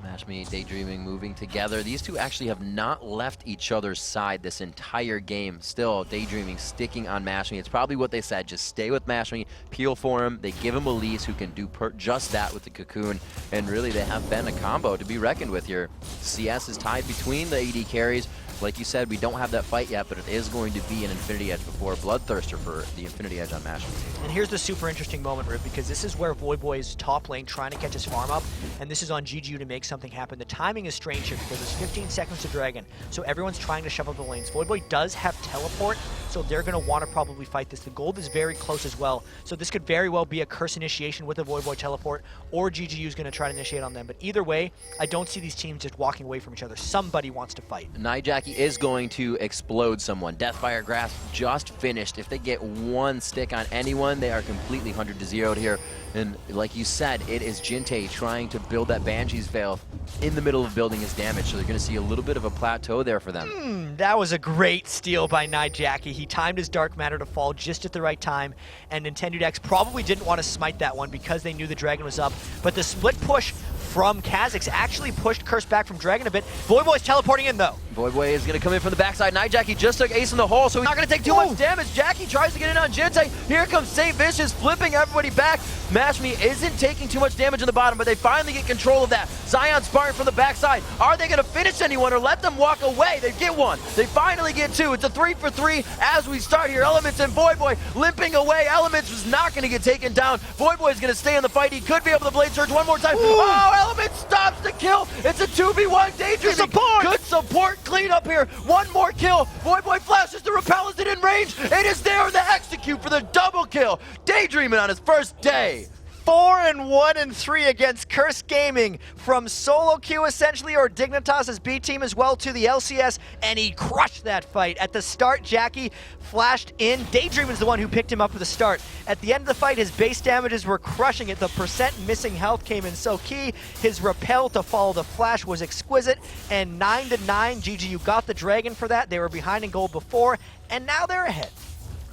Mashmi, Daydreaming moving together. These two actually have not left each other's side this entire game. Still, Daydreaming sticking on Mashmi. It's probably what they said, just stay with Mashmi, peel for him. They give him Elise who can do just that with the Cocoon, and really they have been a combo to be reckoned with here. CS is tied between the AD carries. Like you said, we don't have that fight yet, but it is going to be an Infinity Edge before Bloodthirster for the Infinity Edge on Mashmi. And here's the super interesting moment, Rip, because this is where Voyboy's top lane trying to catch his farm up, and this is on GGU to make something happen. The timing is strange here because there's 15 seconds to Dragon, so everyone's trying to shove up the lanes. Voyboy does have teleport, so they're going to want to probably fight this. The gold is very close as well, so this could very well be a curse initiation with a Voyboy teleport, or GGU is going to try to initiate on them. But either way, I don't see these teams just walking away from each other. Somebody wants to fight. Nai Jackie Jackie is going to explode someone. Deathfire Grasp just finished. If they get one stick on anyone, they are completely 100-0'd here. And like you said, it is Jinte trying to build that Banshee's Veil in the middle of building his damage, so they're going to see a little bit of a plateau there for them. That was a great steal by Jackie. He timed his Dark Matter to fall just at the right time, and Nintendo X probably didn't want to smite that one because they knew the Dragon was up. But the split push from Kha'Zix actually pushed Curse back from Dragon a bit. Voyboy's teleporting in, though. Voyboy is going to come in from the backside. Jackie just took ace in the hole, so he's not going to take too much damage. Jackie tries to get in on Jinte. Here comes St. Vicious, flipping everybody back. Mashme isn't taking too much damage in the bottom, but they finally get control of that. Zion Spartan from the backside. Are they going to finish anyone or let them walk away? They get one. They finally get two. It's a 3-for-3 as we start here. Elements and Voyboy limping away. Elements was not going to get taken down. Voyboy is going to stay in the fight. He could be able to Blade Surge one more time. Oh, Elements stops the kill. It's a 2v1 Daydreaming. Support. Good support clean up here. One more kill. Voyboy flashes the repel. Is it in range? It is there to execute for the double kill. Daydreaming on his first day. 4-1-3 against Curse Gaming from solo queue essentially, or Dignitas' B team as well, to the LCS, and he crushed that fight. At the start, Jackie flashed in. Daydream is the one who picked him up for the start. At the end of the fight, his base damages were crushing it. The percent missing health came in so key. His repel to follow the flash was exquisite, and 9-9, GGU got the Dragon for that. They were behind in gold before, and now they're ahead.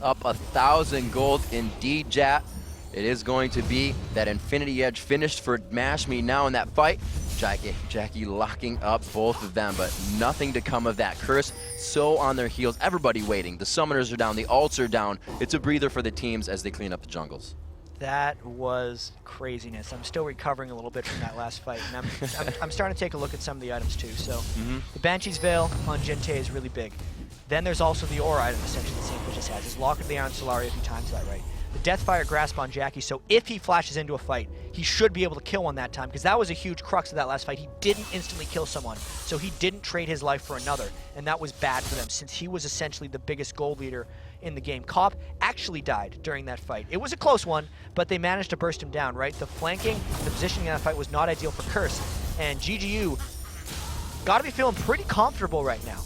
Up 1,000 gold indeed, Jat. It is going to be that Infinity Edge finished for Mashme now in that fight. Jackie locking up both of them, but nothing to come of that. Curse so on their heels, everybody waiting. The summoners are down, the ults are down. It's a breather for the teams as they clean up the jungles. That was craziness. I'm still recovering a little bit from that last fight, and I'm starting to take a look at some of the items too. So the Banshee's Veil on Jinte is really big. Then there's also the Aura item, essentially, that St. Vicious has. His Lock of the Iron Solaria, if he times that right. The Deathfire Grasp on Jackie, so if he flashes into a fight, he should be able to kill one that time, because that was a huge crux of that last fight. He didn't instantly kill someone, so he didn't trade his life for another, and that was bad for them, since he was essentially the biggest gold leader in the game. Cop actually died during that fight. It was a close one, but they managed to burst him down, right? The flanking, the positioning in that fight was not ideal for Curse, and GGU got to be feeling pretty comfortable right now.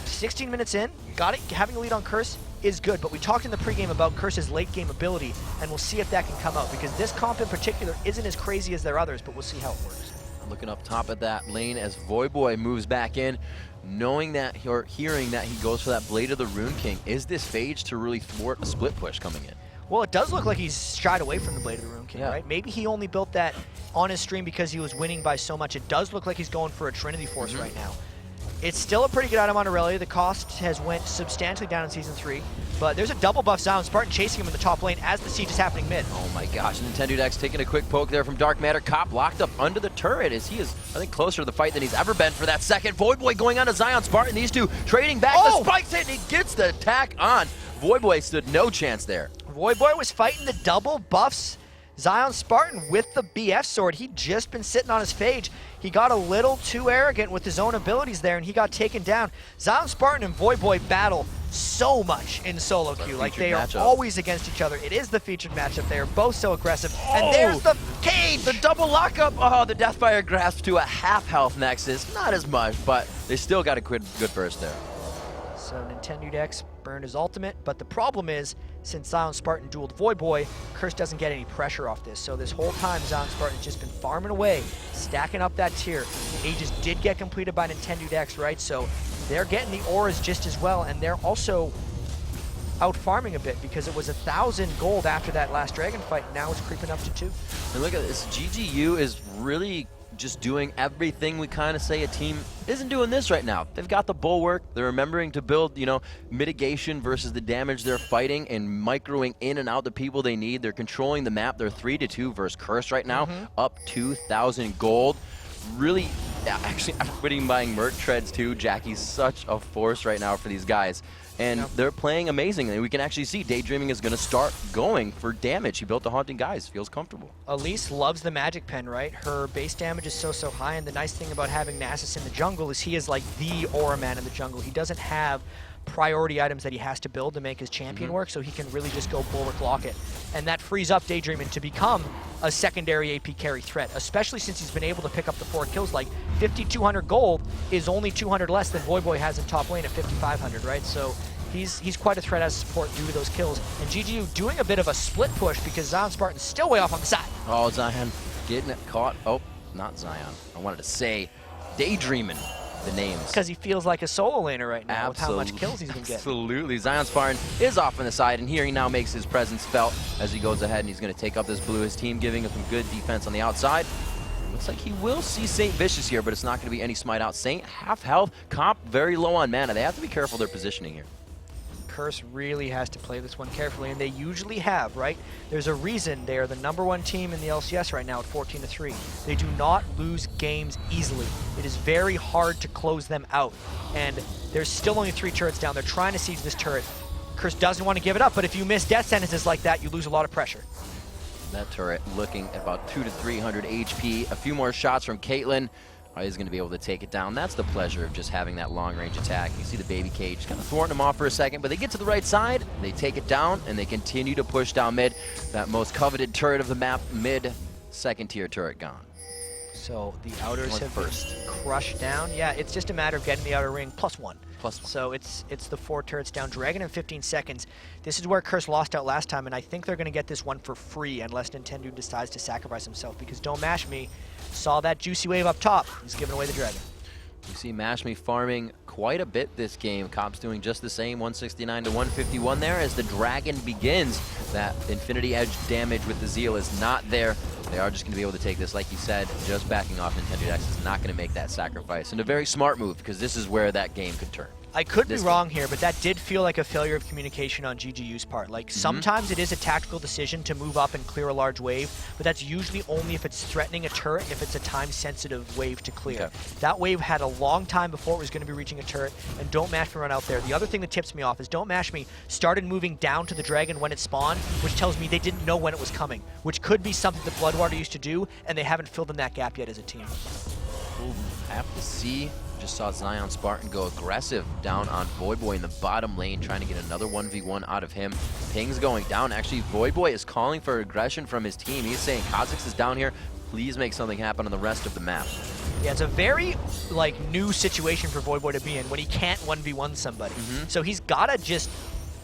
16 minutes in, having a lead on Curse is good, but we talked in the pregame about Curse's late game ability, and we'll see if that can come out, because this comp in particular isn't as crazy as their others, but we'll see how it works. Looking up top of that lane as Voyboy moves back in, knowing that, or hearing that he goes for that Blade of the Rune King. Is this phage to really thwart a split push coming in? Well, it does look like he's shied away from the Blade of the Rune King, right? Maybe he only built that on his stream because he was winning by so much. It does look like he's going for a Trinity Force right now. It's still a pretty good item on Aurelia. The cost has went substantially down in Season 3, but there's a double buff Zion Spartan chasing him in the top lane as the siege is happening mid. Oh my gosh, Nintendo X taking a quick poke there from Dark Matter. Cop locked up under the turret as he is, I think, closer to the fight than he's ever been for that second. Voyboy going on to Zion Spartan. These two trading back. The spikes hit and he gets the attack on. Voyboy stood no chance there. Voyboy was fighting the double buffs. Zion Spartan with the BF sword. He'd just been sitting on his phage. He got a little too arrogant with his own abilities there, and he got taken down. Zion Spartan and Voyboy battle so much in solo queue. Like, they are always against each other. It is the featured matchup. They are both so aggressive. And there's the cage! The double lockup! Oh, the Deathfire Grasp to a half health Nexus. Not as much, but they still got a good burst there. So Nintendo X burned his ultimate, but the problem is, since Zion Spartan dueled Voyboy, Curse doesn't get any pressure off this. So this whole time, Zion Spartan's just been farming away, stacking up that tier. Aegis did get completed by Nintendo X, right? So they're getting the auras just as well, and they're also out farming a bit because it was 1,000 gold after that last dragon fight, and now it's creeping up to 2. And look at this, GGU is really just doing everything we kind of say a team isn't doing this right now. They've got the bulwark. They're remembering to build, mitigation versus the damage they're fighting and microing in and out the people they need. They're controlling the map. They're 3-2 versus Curse right now, up 2,000 gold. Really, actually, everybody buying Merc Treads too. Jackie's such a force right now for these guys. And they're playing amazingly. We can actually see Daydreaming is going to start going for damage. He built the Haunting Guise. Feels comfortable. Elise loves the Magic Pen, right? Her base damage is so high, and the nice thing about having Nasus in the jungle is he is like the aura man in the jungle. He doesn't have priority items that he has to build to make his champion work, so he can really just go bulwark lock it. And that frees up Daydreaming to become a secondary AP carry threat, especially since he's been able to pick up the 4 kills. Like 5,200 gold is only 200 less than Voyboy has in top lane at 5,500, right? So he's quite a threat as a support due to those kills. And GGU doing a bit of a split push because Zion Spartan's still way off on the side. Oh, Zion getting it caught. Oh, not Zion. I wanted to say daydreaming the names. Because he feels like a solo laner right now with how much kills he's been getting. Absolutely. Zion Spartan is off on the side, and here he now makes his presence felt as he goes ahead, and he's going to take up this blue. His team giving him some good defense on the outside. Looks like he will see Saint Vicious here, but it's not going to be any smite out. Saint, half health, Comp very low on mana. They have to be careful their positioning here. Curse really has to play this one carefully, and they usually have, right? There's a reason they are the #1 team in the LCS right now at 14-3. They do not lose games easily. It is very hard to close them out, and there's still only 3 turrets down. They're trying to siege this turret. Curse doesn't want to give it up, but if you miss death sentences like that, you lose a lot of pressure. That turret looking at about 200 to 300 HP. A few more shots from Caitlyn. He's going to be able to take it down. That's the pleasure of just having that long-range attack. You see the baby cage kind of thwarting him off for a second, but they get to the right side, they take it down, and they continue to push down mid. That most coveted turret of the map, mid, second-tier turret gone. So the outers have first. been crushed down. Yeah, it's just a matter of getting the outer ring +1. +1. So it's the 4 turrets down. Dragon in 15 seconds. This is where Curse lost out last time, and I think they're going to get this one for free unless Nintendo decides to sacrifice himself, because Don't Mash Me saw that juicy wave up top. He's giving away the dragon. You see Mash Me farming quite a bit this game. Cop's doing just the same, 169 to 151 there as the dragon begins. That Infinity Edge damage with the Zeal is not there. They are just going to be able to take this, like you said, just backing off. Nintendo X is not going to make that sacrifice. And a very smart move, because this is where that game could turn. I could be wrong here, but that did feel like a failure of communication on GGU's part. Like, sometimes it is a tactical decision to move up and clear a large wave, but that's usually only if it's threatening a turret and if it's a time-sensitive wave to clear. Okay. That wave had a long time before it was going to be reaching a turret, and Don't Mash Me run out there. The other thing that tips me off is Don't Mash Me started moving down to the dragon when it spawned, which tells me they didn't know when it was coming, which could be something that Bloodwater used to do, and they haven't filled in that gap yet as a team. We'll have to see. Just saw Zion Spartan go aggressive down on Voyboy in the bottom lane, trying to get another 1v1 out of him. Ping's going down. Actually, Voyboy is calling for aggression from his team. He's saying, Kha'Zix is down here. Please make something happen on the rest of the map. Yeah, it's a very, like, new situation for Voyboy to be in when he can't 1v1 somebody. So he's got to just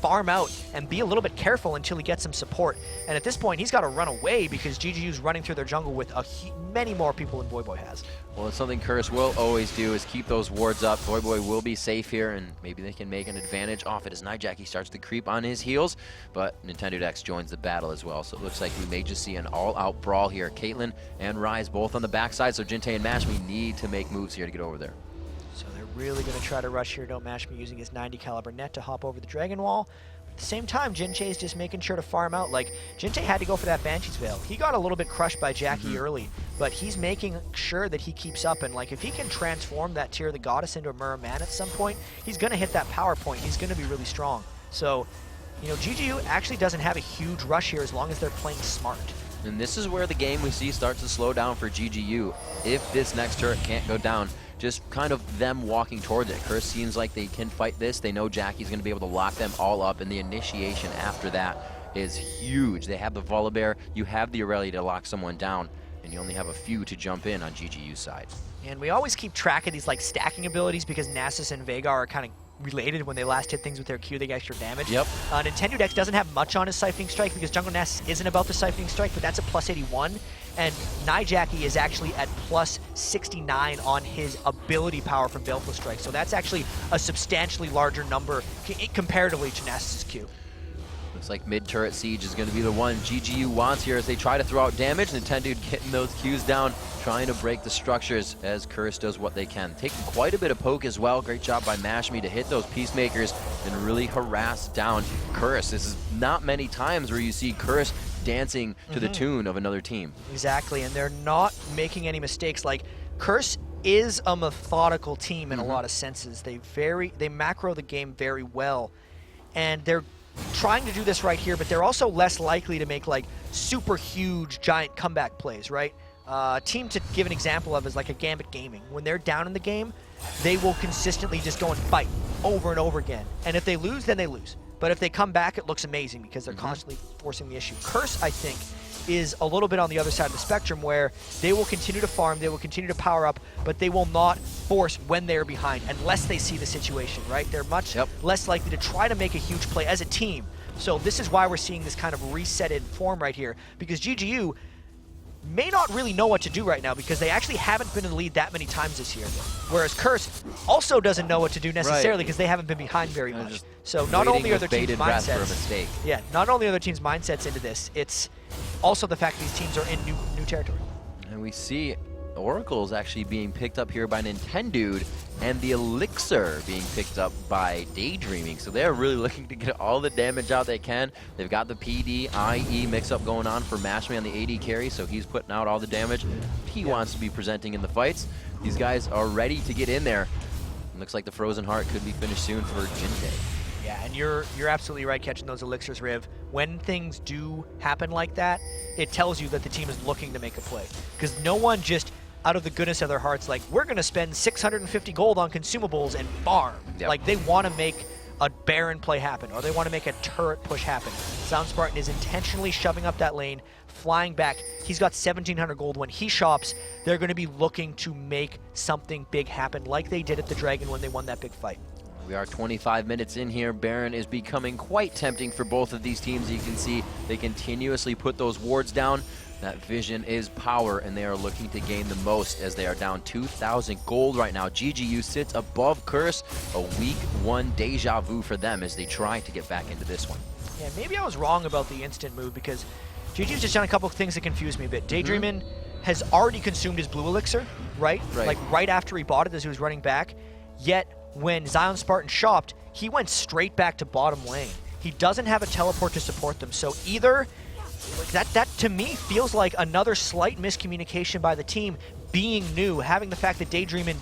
farm out and be a little bit careful until he gets some support. And at this point, he's got to run away because GGU's running through their jungle with many more people than Voyboy has. Well, it's something Curse will always do is keep those wards up. Voyboy will be safe here, and maybe they can make an advantage off it as Nijaki starts to creep on his heels. But Nintendo X joins the battle as well, so it looks like we may just see an all-out brawl here. Caitlyn and Rise both on the backside, so Jintei and Mash Me need to make moves here to get over there. So they're really going to try to rush here. Don't Mash Me using his 90 caliber net to hop over the Dragon Wall. At the same time, Jintei's just making sure to farm out. Like, Jintei had to go for that Banshee's Veil. He got a little bit crushed by Jackie early, but he's making sure that he keeps up. And, like, if he can transform that Tear of the Goddess into a Muraman at some point, he's going to hit that power point. He's going to be really strong. So, you know, GGU actually doesn't have a huge rush here as long as they're playing smart. And this is where the game we see starts to slow down for GGU. If this next turret can't go down, just kind of them walking towards it. Curse seems like they can fight this. They know Jackie's going to be able to lock them all up, and the initiation after that is huge. They have the Volibear, you have the Aurelia to lock someone down, and you only have a few to jump in on GGU's side. And we always keep track of these like stacking abilities because Nasus and Veigar are kind of related. When they last hit things with their Q, they get extra damage. Yep. Nintendo Dex doesn't have much on his Siphoning Strike because Jungle Nasus isn't about the Siphoning Strike, but that's a +81. And Nijaki is actually at +69 on his ability power from Baleful Strike. So that's actually a substantially larger number comparatively to Nasus's Q. Looks like mid-turret siege is going to be the one GGU wants here as they try to throw out damage. Nintendo getting those Qs down, trying to break the structures as Curse does what they can. Taking quite a bit of poke as well. Great job by Mash Me to hit those Peacemakers and really harass down Curse. This is not many times where you see Curse dancing to the tune of another team. Exactly, and they're not making any mistakes. Like, Curse is a methodical team in a lot of senses. They macro the game very well, and they're trying to do this right here, but they're also less likely to make like super huge giant comeback plays, right? A team to give an example of is like a Gambit Gaming. When they're down in the game, they will consistently just go and fight over and over again. And if they lose, then they lose. But if they come back, it looks amazing because they're constantly forcing the issue. Curse, I think, is a little bit on the other side of the spectrum, where they will continue to farm, they will continue to power up, but they will not force when they're behind unless they see the situation, right? They're much less likely to try to make a huge play as a team. So this is why we're seeing this kind of resetted form right here, because GGU may not really know what to do right now because they actually haven't been in the lead that many times this year. Whereas Curse also doesn't know what to do necessarily because they haven't been behind very much. So not only are their teams' mindsets, not only are their teams' mindsets into this, it's also the fact these teams are in new territory. And we see Oracle is actually being picked up here by Nintendude, and the Elixir being picked up by Daydreaming. So they're really looking to get all the damage out they can. They've got the PD, IE mix-up going on for Mashme on the AD carry, so he's putting out all the damage he wants to be presenting in the fights. These guys are ready to get in there. Looks like the Frozen Heart could be finished soon for Jinte. Yeah, and you're absolutely right catching those Elixirs, Riv. When things do happen like that, it tells you that the team is looking to make a play. Because no one just, out of the goodness of their hearts, like, we're going to spend 650 gold on consumables and farm. Like, they want to make a Baron play happen, or they want to make a turret push happen. Sound Spartan is intentionally shoving up that lane, flying back. He's got 1,700 gold. When he shops, they're going to be looking to make something big happen, like they did at the Dragon when they won that big fight. We are 25 minutes in here. Baron is becoming quite tempting for both of these teams. You can see they continuously put those wards down. That vision is power, and they are looking to gain the most as they are down 2,000 gold right now. GGU sits above Curse, a week 1 deja vu for them as they try to get back into this one. Yeah, maybe I was wrong about the instant move because GGU's just done a couple of things that confused me a bit. Daydreamin has already consumed his blue elixir, right? Like right after he bought it as he was running back. Yet when Zion Spartan shopped, he went straight back to bottom lane. He doesn't have a teleport to support them, so either that to me feels like another slight miscommunication by the team, being new, having the fact that Daydreamin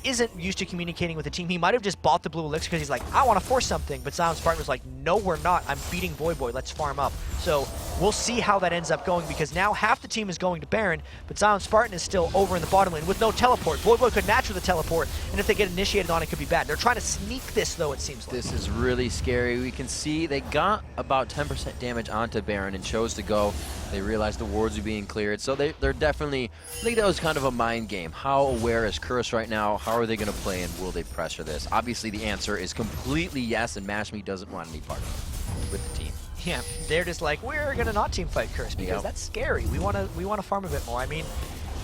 isn't used to communicating with the team. He might have just bought the blue elixir because he's like, I want to force something, but Zion Spartan was like, no, we're not. I'm beating Voyboy. Let's farm up. So we'll see how that ends up going, because now half the team is going to Baron, but Zion Spartan is still over in the bottom lane with no teleport. Voyboy could match with a teleport, and if they get initiated on, it could be bad. They're trying to sneak this, though, it seems like. This is really scary. We can see they got about 10% damage onto Baron and chose to go. They realized the wards were being cleared, so they're definitely, I think that was kind of a mind game. How aware is Curse right now? How are they going to play, and will they pressure this? Obviously, the answer is completely yes, and Mashme doesn't want any part of it with the team. Yeah, they're just like, we're gonna not team fight Curse because that's scary. We wanna farm a bit more. I mean,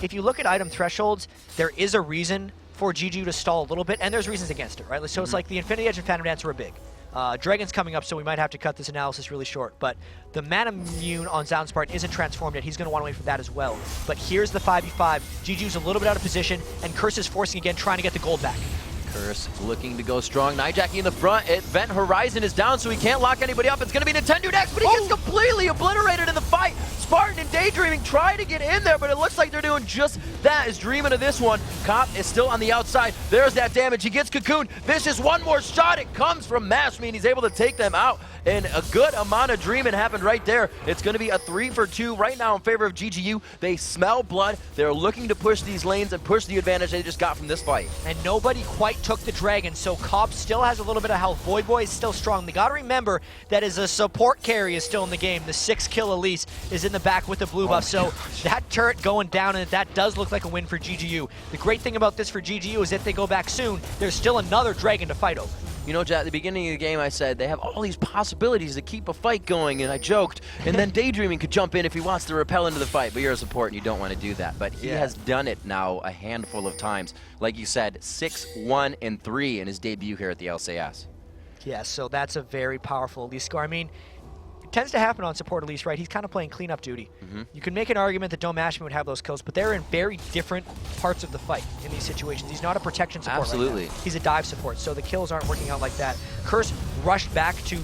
if you look at item thresholds, there is a reason for GGU to stall a little bit, and there's reasons against it, right? So it's like the Infinity Edge and Phantom Dancer are big. Dragon's coming up, so we might have to cut this analysis really short, but the Mana Immune on Zion Spartan isn't transformed yet. He's going to want to wait for that as well. But here's the 5v5. GGU's a little bit out of position, and Curse is forcing again, trying to get the gold back. Curse looking to go strong. Nijacking in the front. Event Horizon is down, so he can't lock anybody up. It's going to be Nintendo next, but he gets completely obliterated in the fight. Spartan and Daydreaming try to get in there, but it looks like they're doing just that. Is dreaming of this one. Cop is still on the outside. There's that damage. He gets cocooned. Vicious, one more shot. It comes from Mashme, and he's able to take them out. And a good amount of dreaming happened right there. It's going to be a 3-for-2 right now in favor of GGU. They smell blood. They're looking to push these lanes and push the advantage they just got from this fight. And nobody quite took the Dragon, so Cobb still has a little bit of health. Voyboy is still strong. They got to remember that as a support carry is still in the game. The 6-kill Elise is in the back with the blue buff, so that turret going down, and that does look like a win for GGU. The great thing about this for GGU is if they go back soon, there's still another Dragon to fight over. You know, Jet, at the beginning of the game, I said they have all these possibilities to keep a fight going, and I joked. And then Daydreaming could jump in if he wants to repel into the fight, but you're a support and you don't want to do that. But he has done it now a handful of times. Like you said, 6-1-3 in his debut here at the LCS. Yeah, so that's a very powerful Elise score. I mean, it tends to happen on support Elise, right? He's kind of playing cleanup duty. You can make an argument that Mashme would have those kills, but they're in very different parts of the fight in these situations. He's not a protection support. Absolutely. Right now. He's a dive support, so the kills aren't working out like that. Curse rushed back to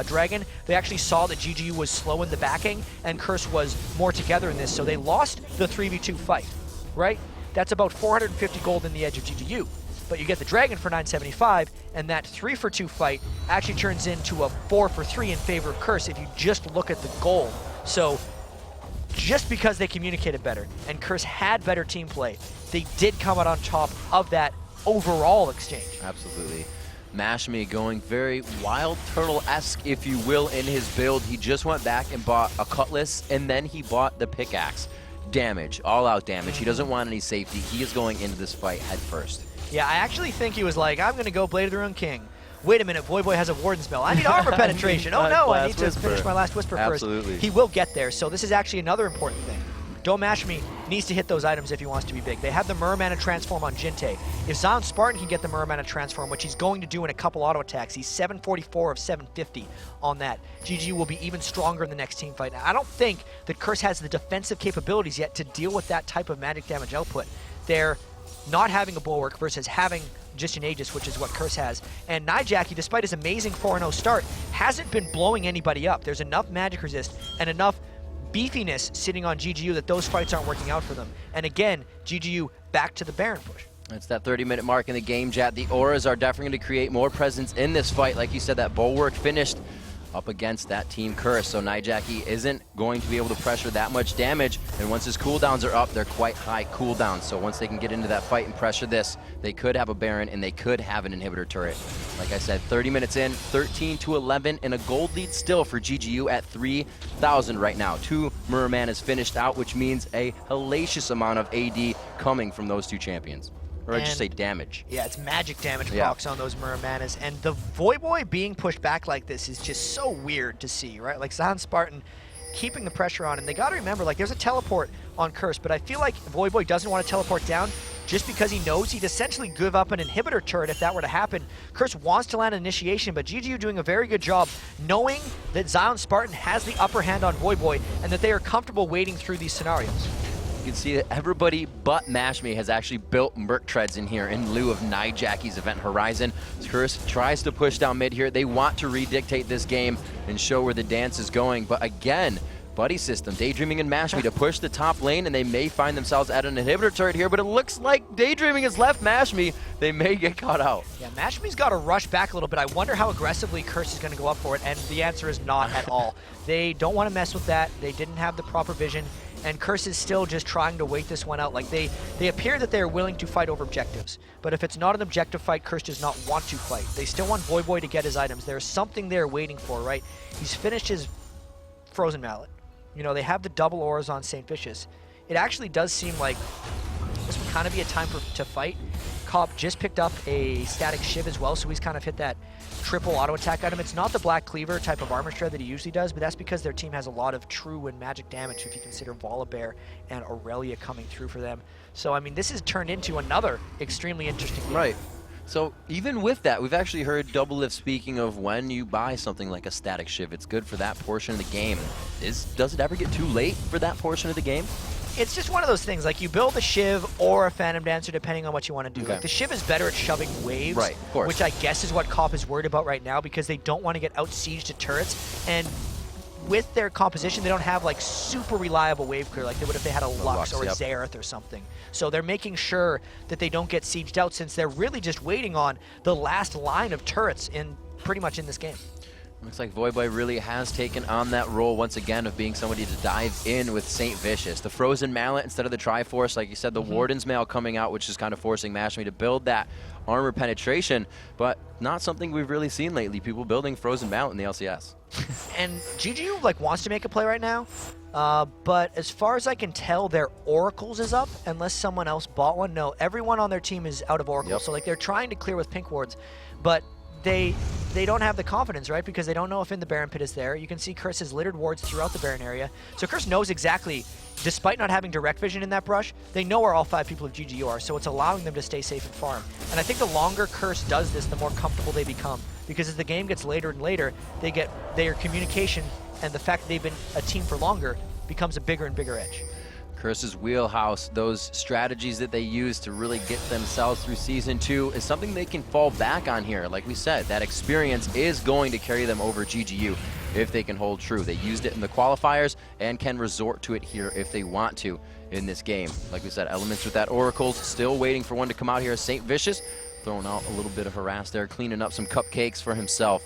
Dragon. They actually saw that GGU was slow in the backing, and Curse was more together in this, so they lost the 3v2 fight, right? That's about 450 gold in the edge of GGU. But you get the Dragon for 975, and that 3-for-2 fight actually turns into a 4-for-3 in favor of Curse if you just look at the goal. So just because they communicated better and Curse had better team play, they did come out on top of that overall exchange. Absolutely. Mashme going very Wild Turtle-esque, if you will, in his build. He just went back and bought a Cutlass, and then he bought the pickaxe. Damage, all-out damage. He doesn't want any safety. He is going into this fight head first. Yeah, I actually think he was like, I'm going to go Blade of the Ruined King. Wait a minute, Voyboy has a Warden spell. I need armor penetration. Oh no, I need to finish my last Whisper Absolutely. first. He will get there, so this is actually another important thing. Don't Mashme needs to hit those items if he wants to be big. They have the Mirror transform on Jinte. If Zion Spartan can get the Mirror transform, which he's going to do in a couple auto attacks, he's 744 of 750 on that. GGU will be even stronger in the next team fight. Now, I don't think that Curse has the defensive capabilities yet to deal with that type of magic damage output. They're not having a Bulwark versus having just an Aegis, which is what Curse has. And Nijaki, despite his amazing 4-0 start, hasn't been blowing anybody up. There's enough magic resist and enough beefiness sitting on GGU that those fights aren't working out for them. And again, GGU back to the Baron push. It's that 30-minute mark in the game, Jat. The auras are definitely going to create more presence in this fight. Like you said, that Bulwark finished up against that Team Curse, so Nijaki isn't going to be able to pressure that much damage, and once his cooldowns are up, they're quite high cooldowns, so once they can get into that fight and pressure this, they could have a Baron and they could have an inhibitor turret. Like I said, 30 minutes in, 13-11, and a gold lead still for GGU at 3,000 right now. 2 Mirror Manas finished out, which means a hellacious amount of AD coming from those 2 champions. Or I'd just say damage. Yeah, it's magic damage procs on those Mirror Manas. And the Voyboy being pushed back like this is just so weird to see, right? Like Zion Spartan keeping the pressure on. And they got to remember, like, there's a teleport on Curse, but I feel like Voyboy doesn't want to teleport down just because he knows he'd essentially give up an inhibitor turret if that were to happen. Curse wants to land an initiation, but GGU doing a very good job knowing that Zion Spartan has the upper hand on Voyboy and that they are comfortable waiting through these scenarios. You can see that everybody but Mashme has actually built Merc Treads in here in lieu of Nijaki's Event Horizon. Curse tries to push down mid here. They want to redictate this game and show where the dance is going. But again, buddy system, Daydreaming and Mashme to push the top lane, and they may find themselves at an inhibitor turret here, but it looks like Daydreaming has left Mashme. They may get caught out. Yeah, Mashme's got to rush back a little bit. I wonder how aggressively Curse is going to go up for it, and the answer is not at all. They don't want to mess with that. They didn't have the proper vision. And Curse is still just trying to wait this one out. Like they appear that they're willing to fight over objectives. But if it's not an objective fight, Curse does not want to fight. They still want Voyboy to get his items. There's something they're waiting for, right? He's finished his Frozen Mallet. You know, they have the double auras on St. Vicious. It actually does seem like this would kind of be a time to fight. Cobb just picked up a static Shiv as well, so he's kind of hit that triple auto attack item. It's not the Black Cleaver type of armor shred that he usually does, but that's because their team has a lot of true and magic damage if you consider Volibear and Aurelia coming through for them. So, I mean, this has turned into another extremely interesting game. Right. So even with that, we've actually heard Double Lift speaking of when you buy something like a static Shiv, it's good for that portion of the game. Does it ever get too late for that portion of the game? It's just one of those things, like you build a Shiv or a Phantom Dancer depending on what you want to do. Okay. Like the Shiv is better at shoving waves, right, of course, which I guess is what Cop is worried about right now because they don't want to get out-sieged to turrets. And with their composition, they don't have like super reliable wave clear like they would if they had a Lux or a Xerath or something. So they're making sure that they don't get sieged out since they're really just waiting on the last line of turrets in pretty much in this game. Looks like Voyboy really has taken on that role once again of being somebody to dive in with St. Vicious. The Frozen Mallet instead of the Triforce, like you said, the Warden's Mail coming out, which is kind of forcing Mashme to build that armor penetration, but not something we've really seen lately, people building Frozen Mallet in the LCS. And GGU like wants to make a play right now, but as far as I can tell, their Oracles is up unless someone else bought one. No, everyone on their team is out of Oracles, so like they're trying to clear with Pink Wards, but they don't have the confidence, right? Because they don't know if in the Baron Pit is there. You can see Curse has littered wards throughout the Baron area. So Curse knows exactly, despite not having direct vision in that brush, they know where all 5 people of GGU are, so it's allowing them to stay safe and farm. And I think the longer Curse does this, the more comfortable they become. Because as the game gets later and later, their communication and the fact that they've been a team for longer becomes a bigger and bigger edge. Curse's wheelhouse, those strategies that they use to really get themselves through Season 2 is something they can fall back on here. Like we said, that experience is going to carry them over GGU if they can hold true. They used it in the qualifiers and can resort to it here if they want to in this game. Like we said, elements with that Oracles, still waiting for one to come out here. St. Vicious throwing out a little bit of harass there, cleaning up some cupcakes for himself.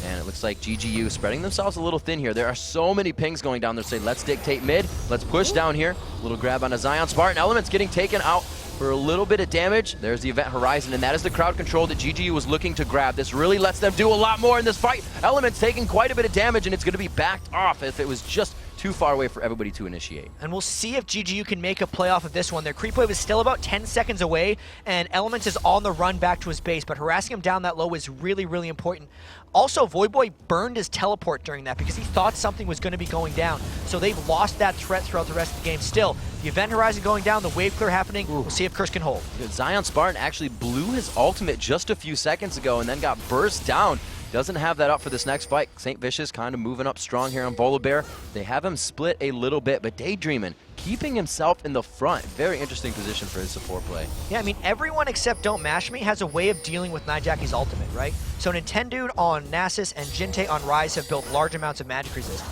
And it looks like GGU spreading themselves a little thin here. There are so many pings going down there. Say, let's dictate mid. Let's push down here. Little grab on a Zion Spartan. Elements getting taken out for a little bit of damage. There's the Event Horizon, and that is the crowd control that GGU was looking to grab. This really lets them do a lot more in this fight. Element's taking quite a bit of damage, and it's going to be backed off if it was just too far away for everybody to initiate. And we'll see if GGU can make a play off of this one. Their creep wave is still about 10 seconds away, and Elements is on the run back to his base, but harassing him down that low is really, really important. Also, Voyboy burned his teleport during that because he thought something was going to be going down. So they've lost that threat throughout the rest of the game. Still, the Event Horizon going down, the wave clear happening. We'll see if Curse can hold. Zion Spartan actually blew his ultimate just a few seconds ago and then got burst down. Doesn't have that up for this next fight. St. Vicious kind of moving up strong here on Volibear. They have him split a little bit, but Daydreamin' keeping himself in the front. Very interesting position for his support play. Yeah, I mean, everyone except Don't Mash Me has a way of dealing with Nijacki's ultimate, right? So Nintendude on Nasus and Jinte on Rise have built large amounts of magic resist.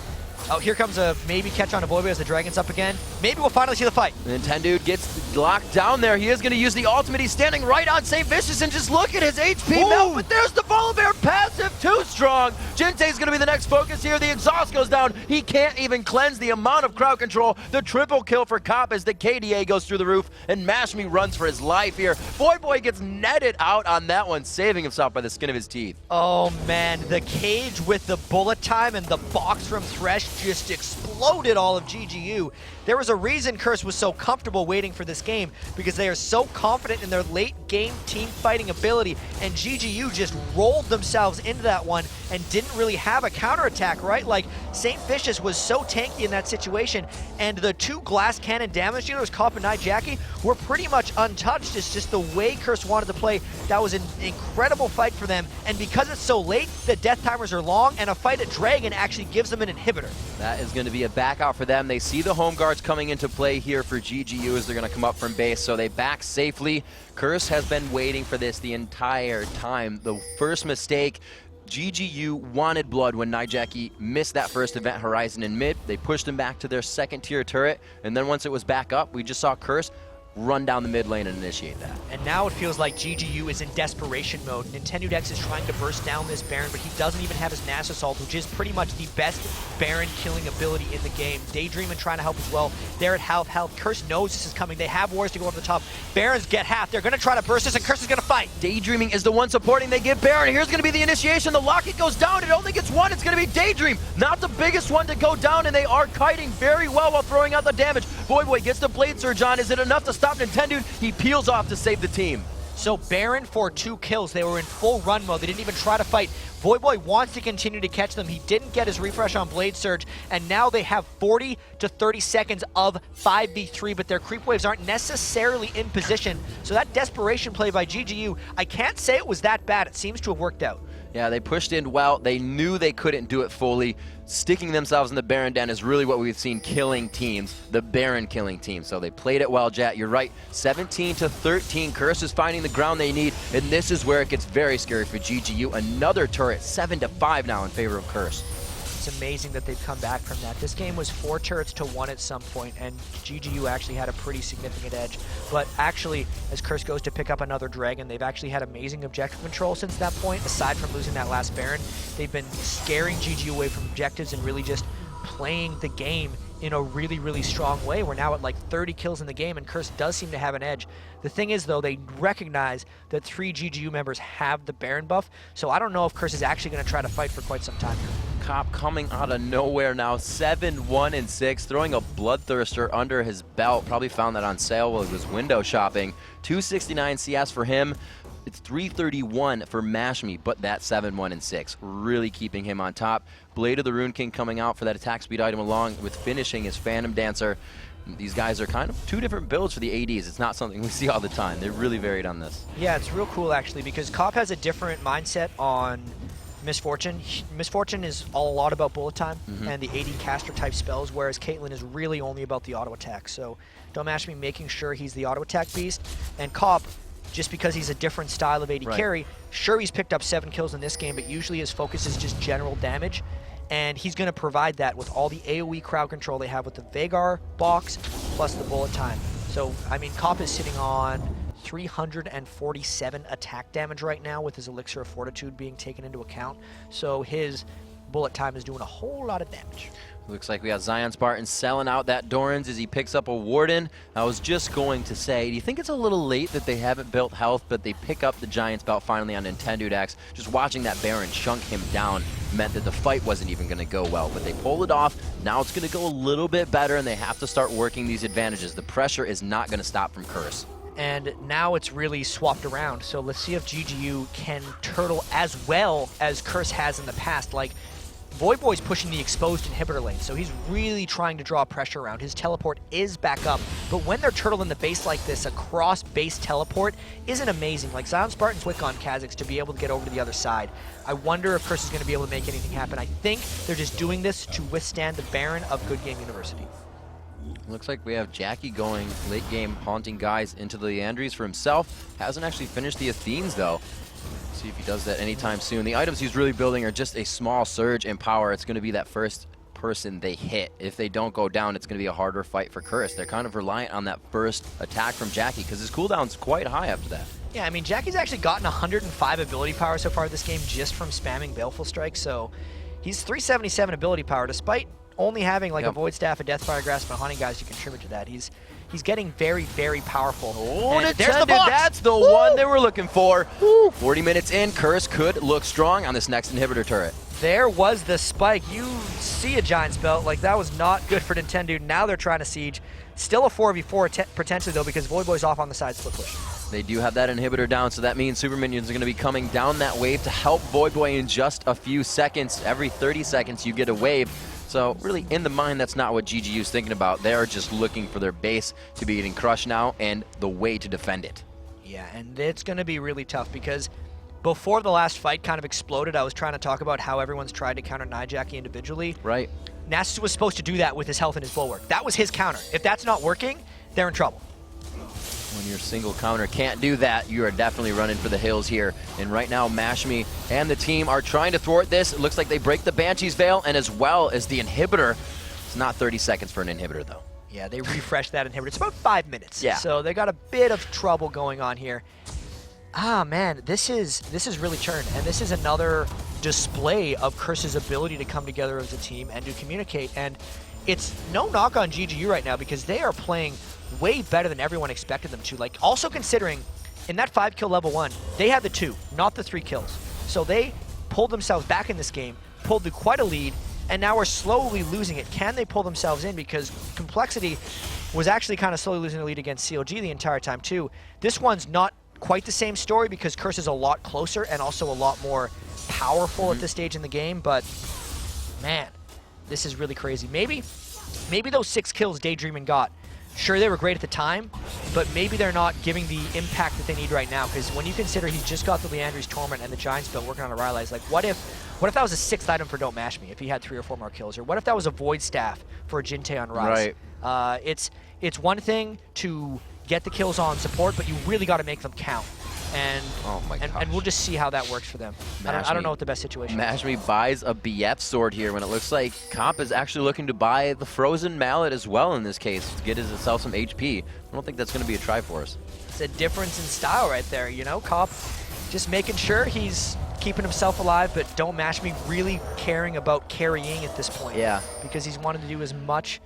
Oh, here comes a maybe catch on a Voyboy as the Dragon's up again. Maybe we'll finally see the fight. Nintendude gets locked down there. He is going to use the ultimate. He's standing right on St. Vicious, and just look at his HP melt. But there's the Volibear passive, too strong. Jinte's going to be the next focus here. The exhaust goes down. He can't even cleanse the amount of crowd control. The triple kill for Cop as the KDA goes through the roof, and Mash Me runs for his life here. Voyboy gets netted out on that one, saving himself by the skin of his teeth. Oh, man. The cage with the bullet time and the box from Thresh just exploded all of GGU. There was a reason Curse was so comfortable waiting for this game, because they are so confident in their late game team fighting ability, and GGU just rolled themselves into that one and didn't really have a counterattack, right? Like, St. Vicious was so tanky in that situation, and the two glass cannon damage dealers, Cop and Nijacki, were pretty much untouched. It's just the way Curse wanted to play. That was an incredible fight for them, and because it's so late, the death timers are long, and a fight at Dragon actually gives them an inhibitor. That is going to be a back out for them. They see the home guards coming into play here for GGU as they're going to come up from base, so they back safely. Curse has been waiting for this the entire time. The first mistake, GGU wanted blood when Nijacki missed that first Event Horizon in mid. They pushed him back to their second tier turret, and then once it was back up, we just saw Curse run down the mid lane and initiate that. And now it feels like GGU is in desperation mode. Nintendo X is trying to burst down this Baron, but he doesn't even have his Nasus ult, which is pretty much the best Baron killing ability in the game. Daydreamin' trying to help as well. They're at half. Curse knows this is coming. They have wars to go over the top. Barons get half. They're going to try to burst this, and Curse is going to fight. Daydreaming is the one supporting. They give Baron. Here's going to be the initiation. The locket goes down. It only gets one. It's going to be Daydream. Not the biggest one to go down, and they are kiting very well while throwing out the damage. Voyboy gets the Blade Surge on. Is it enough to stop Nintendude? He peels off to save the team. So Baron for 2 kills. They were in full run mode. They didn't even try to fight. Voyboy wants to continue to catch them. He didn't get his refresh on Blade Surge, and now they have 40 to 30 seconds of 5v3, but their creep waves aren't necessarily in position. So that desperation play by GGU, I can't say it was that bad. It seems to have worked out. Yeah, they pushed in well. They knew they couldn't do it fully. Sticking themselves in the Baron den is really what we've seen killing teams, the Baron killing team. So they played it well, Jet. You're right, 17 to 13. Curse is finding the ground they need, and this is where it gets very scary for GGU. Another turret, 7 to 5 now in favor of Curse. It's amazing that they've come back from that. This game was 4 turrets to 1 at some point, and GGU actually had a pretty significant edge. But actually, as Curse goes to pick up another Dragon, they've actually had amazing objective control since that point. Aside from losing that last Baron, they've been scaring GGU away from objectives and really just playing the game in a really, really strong way. We're now at like 30 kills in the game, and Curse does seem to have an edge. The thing is, though, they recognize that 3 GGU members have the Baron buff, so I don't know if Curse is actually going to try to fight for quite some time here. Cop coming out of nowhere now, 7-1-6, throwing a Bloodthirster under his belt. Probably found that on sale while he was window shopping. 269 CS for him. It's 331 for Mash Me, but that 7-1-6, really keeping him on top. Blade of the Rune King coming out for that attack speed item along with finishing his Phantom Dancer. These guys are kind of 2 different builds for the ADs. It's not something we see all the time. They're really varied on this. Yeah, it's real cool actually, because Cop has a different mindset on Misfortune. Misfortune is a lot about bullet time and the AD caster type spells, whereas Caitlyn is really only about the auto attack. So Don't Mash Me making sure he's the auto attack beast, and Cop, just because he's a different style of AD carry, sure, he's picked up 7 kills in this game, but usually his focus is just general damage, and he's going to provide that with all the AoE crowd control they have with the Veigar box plus the bullet time. So, I mean, Cop is sitting on 347 attack damage right now with his Elixir of Fortitude being taken into account, so his bullet time is doing a whole lot of damage. Looks like we got Zion Spartan selling out that Doran's as he picks up a Warden. I was just going to say, do you think it's a little late that they haven't built health, but they pick up the Giants belt finally on Nintendo Dex? Just watching that Baron chunk him down meant that the fight wasn't even going to go well, but they pulled it off. Now it's going to go a little bit better, and they have to start working these advantages. The pressure is not going to stop from Curse. And now it's really swapped around. So let's see if GGU can turtle as well as Curse has in the past. Like, Voyboy's pushing the exposed inhibitor lane, so he's really trying to draw pressure around. His teleport is back up, but when they're turtling the base like this, a cross-base teleport isn't amazing. Like, Zion Spartan's wick on Kha'Zix to be able to get over to the other side. I wonder if Curse is going to be able to make anything happen. I think they're just doing this to withstand the Baron of Good Game University. Looks like we have Jackie going late game, haunting guys into the Leandries for himself. Hasn't actually finished the Athenes, though. See if he does that anytime soon. The items he's really building are just a small surge in power. It's going to be that first person they hit. If they don't go down, it's going to be a harder fight for Curse. They're kind of reliant on that first attack from Jackie because his cooldown's quite high after that. Yeah, I mean, Jackie's actually gotten 105 ability power so far this game just from spamming Baleful Strike, so he's 377 ability power despite only having like a Void Staff, a Deathfire Grasp, and Haunting Guys to contribute to that. He's getting very, very powerful. Oh, and there's the box! That's the one they were looking for. Woo. 40 minutes in, Curse could look strong on this next inhibitor turret. There was the spike. You see a Giant's Belt. Like, that was not good for Nintendo. Now they're trying to siege. Still a 4v4 potentially, though, because Voyboy's off on the side split push. They do have that inhibitor down, so that means Super Minions are going to be coming down that wave to help Voyboy in just a few seconds. Every 30 seconds, you get a wave. So really, in the mind, that's not what GGU's thinking about. They're just looking for their base to be getting crushed now and the way to defend it. Yeah, and it's going to be really tough because before the last fight kind of exploded, I was trying to talk about how everyone's tried to counter Nijaki individually. Right. Nasus was supposed to do that with his health and his bulwark. That was his counter. If that's not working, they're in trouble. When your single counter can't do that, you are definitely running for the hills here. And right now, Mashmi and the team are trying to thwart this. It looks like they break the Banshee's Veil, and as well as the inhibitor. It's not 30 seconds for an inhibitor, though. Yeah, they refreshed that inhibitor. It's about 5 minutes. Yeah. So they got a bit of trouble going on here. Ah, man, this is really turned, and this is another display of Curse's ability to come together as a team and to communicate. And it's no knock on GGU right now because they are playing way better than everyone expected them to. Like, also considering in that 5-kill level 1, they had the 2, not the 3 kills. So they pulled themselves back in this game, pulled to quite a lead, and now we're slowly losing it. Can they pull themselves in? Because Complexity was actually kind of slowly losing the lead against CLG the entire time too. This one's not quite the same story because Curse is a lot closer and also a lot more powerful at this stage in the game, but man, this is really crazy. Maybe those 6 kills Daydreaming got, sure, they were great at the time, but maybe they're not giving the impact that they need right now, because when you consider he's just got the Leandry's Torment and the Giants Belt working on a Rylai's, like what if that was a 6th item for Don't Mash Me if he had 3 or 4 more kills, or what if that was a Void Staff for a Jinte on Rise? Right. It's one thing to get the kills on support, but you really got to make them count. And, oh my gosh. And we'll just see how that works for them. I don't know what the best situation is. Mashmi buys a BF sword here when it looks like Comp is actually looking to buy the Frozen Mallet as well in this case to get himself some HP. I don't think that's going to be a Triforce. It's a difference in style right there, you know? Comp just making sure he's keeping himself alive, but Don't Mash Me really caring about carrying at this point. Yeah. Because he's wanted to do as much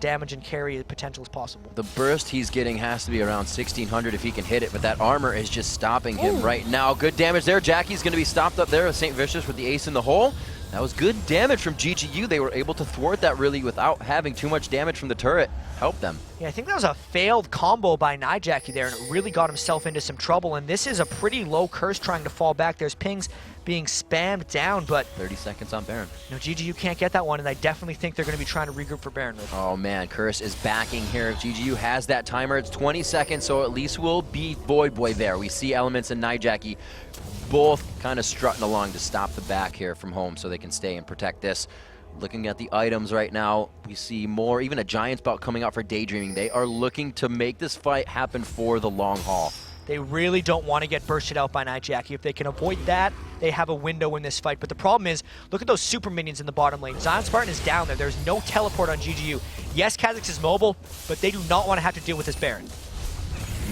damage and carry potential as possible. The burst he's getting has to be around 1600 if he can hit it, but that armor is just stopping him right now. Good damage there. Jackie's going to be stopped up there with St. Vicious with the ace in the hole. That was good damage from GGU. They were able to thwart that really without having too much damage from the turret. Help them. Yeah, I think that was a failed combo by Nijaki there, and it really got himself into some trouble. And this is a pretty low Curse trying to fall back. There's pings being spammed down, but 30 seconds on Baron. No, GGU can't get that one, and I definitely think they're going to be trying to regroup for Baron. Oh man, Curse is backing here. GGU has that timer. It's 20 seconds, so at least we'll beat Voyboy there. We see Elements and Nijaki both kind of strutting along to stop the back here from home so they can stay and protect this. Looking at the items right now, we see more, even a Giants Belt coming out for Daydreaming. They are looking to make this fight happen for the long haul. They really don't want to get bursted out by Nijaki. If they can avoid that, they have a window in this fight. But the problem is, look at those super minions in the bottom lane. Zion Spartan is down there. There's no teleport on GGU. Yes, Kha'Zix is mobile, but they do not want to have to deal with this Baron.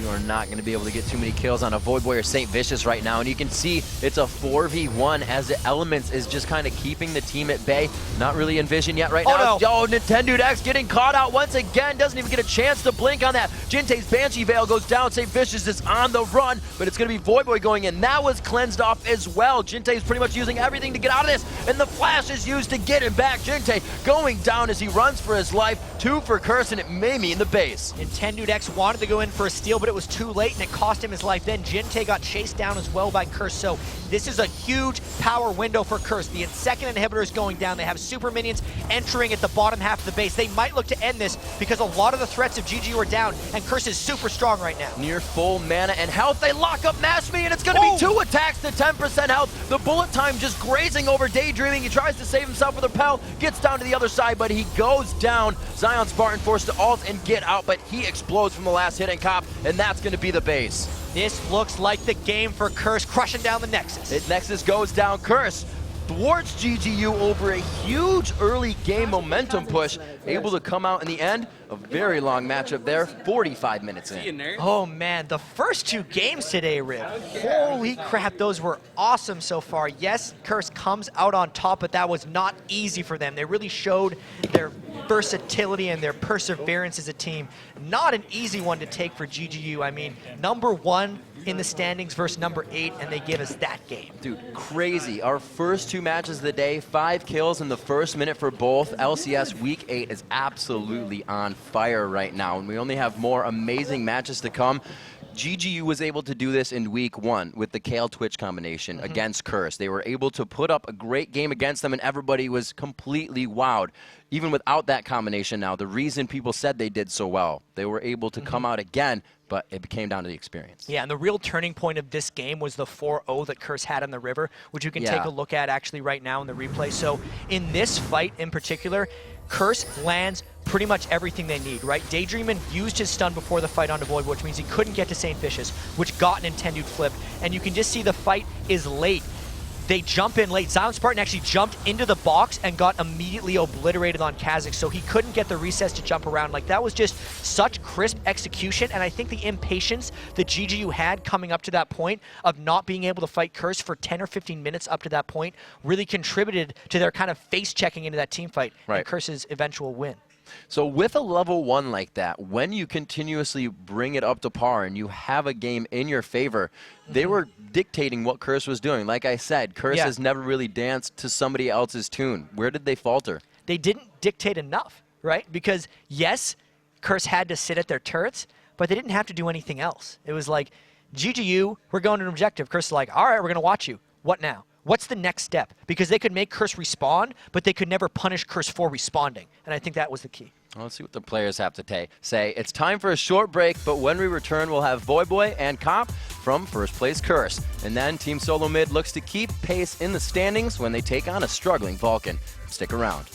You are not going to be able to get too many kills on a Void Boy or St. Vicious right now. And you can see it's a 4v1 as the Elements is just kind of keeping the team at bay. Not really in vision yet right now. No. Oh, Nintendo X getting caught out once again. Doesn't even get a chance to blink on that. Jinte's Banshee Veil goes down. St. Vicious is on the run, but it's going to be Void Boy going in. That was cleansed off as well. Jinte's pretty much using everything to get out of this, and the flash is used to get him back. Jinte going down as he runs for his life. 2 for Curse, and it may mean the base. Nintendo X wanted to go in for a steal, but it was too late, and it cost him his life. Then Jinte got chased down as well by Curse, so this is a huge power window for Curse. The second inhibitor is going down. They have super minions entering at the bottom half of the base. They might look to end this because a lot of the threats of GGU are down, and Curse is super strong right now. Near full mana and health, they lock up Mashme, and it's going to be 2 attacks to 10% health. The bullet time just grazing over Daydreaming. He tries to save himself with a repel, gets down to the other side, but he goes down. Zion Spartan forced to ult and get out, but he explodes from the last hit and cop, and that's going to be the base. This looks like the game for Curse, crushing down the Nexus. Nexus goes down. Curse thwarts GGU over a huge early game momentum push, able to come out in the end. A very long matchup there, 45 minutes in. Oh man, the first 2 games today, Rib. Holy crap, those were awesome so far. Yes, Curse comes out on top, but that was not easy for them. They really showed their versatility and their perseverance as a team. Not an easy one to take for GGU. I mean, #1 in the standings versus #8, and they give us that game. Dude, crazy. Our first 2 matches of the day, 5 kills in the first minute for both. LCS Week 8 is absolutely on fire right now, and we only have more amazing matches to come. GGU was able to do this in Week 1 with the Kale Twitch combination against Curse. They were able to put up a great game against them, and everybody was completely wowed. Even without that combination now, the reason people said they did so well, they were able to come out again, but it came down to the experience. Yeah, and the real turning point of this game was the 4-0 that Curse had on the river, which you can take a look at actually right now in the replay. So in this fight in particular, Curse lands pretty much everything they need, right? Daydreamin used his stun before the fight onto Void, which means he couldn't get to St. Vicious, which got an intended flip, and you can just see the fight is late. They jump in late. Zion Spartan actually jumped into the box and got immediately obliterated on Kha'Zix, so he couldn't get the recess to jump around. Like, that was just such crisp execution, and I think the impatience that GGU had coming up to that point of not being able to fight Curse for 10 or 15 minutes up to that point really contributed to their kind of face-checking into that team fight and Curse's eventual win. So with a level 1 like that, when you continuously bring it up to par and you have a game in your favor, they were dictating what Curse was doing. Like I said, Curse has never really danced to somebody else's tune. Where did they falter? They didn't dictate enough, right? Because yes, Curse had to sit at their turrets, but they didn't have to do anything else. It was like, GGU, we're going to an objective. Curse is like, all right, we're going to watch you. What now? What's the next step? Because they could make Curse respawn, but they could never punish Curse for responding. And I think that was the key. Well, let's see what the players have to say. It's time for a short break, but when we return, we'll have Void Boy and Cop from first place Curse. And then Team Solo Mid looks to keep pace in the standings when they take on a struggling Vulcan. Stick around.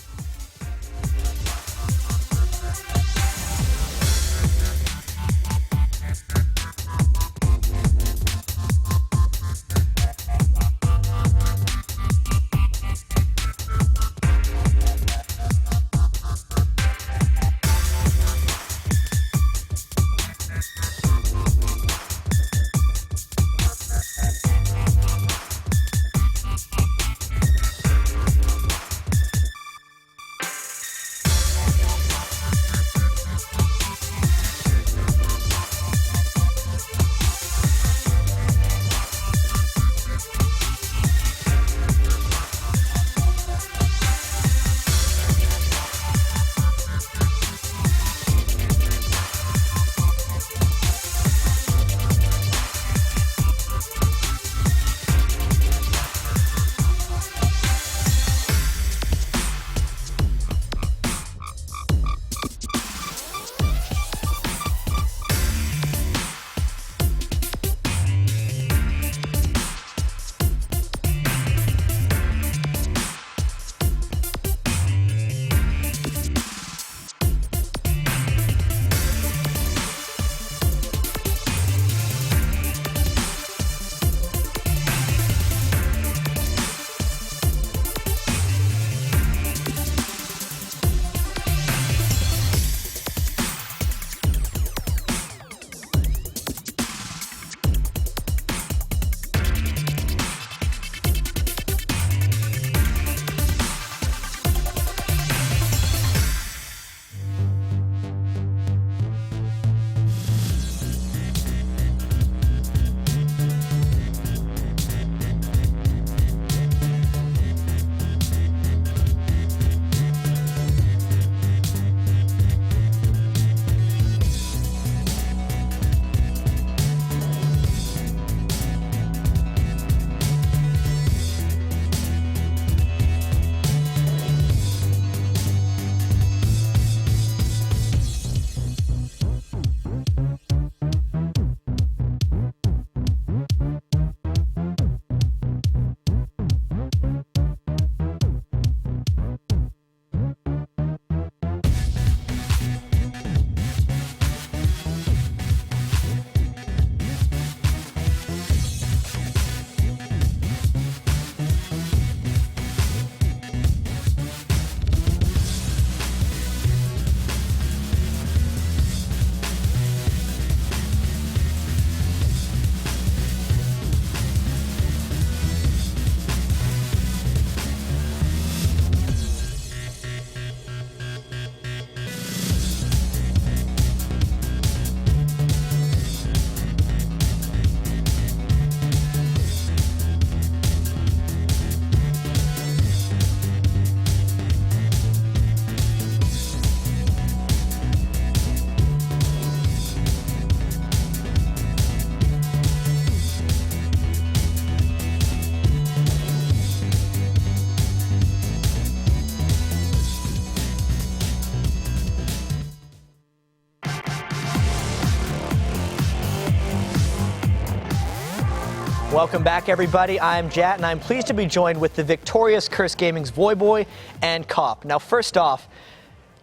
Welcome back, everybody. I'm Jat, and I'm pleased to be joined with the victorious Curse Gaming's Voyboy and Cop. Now, first off,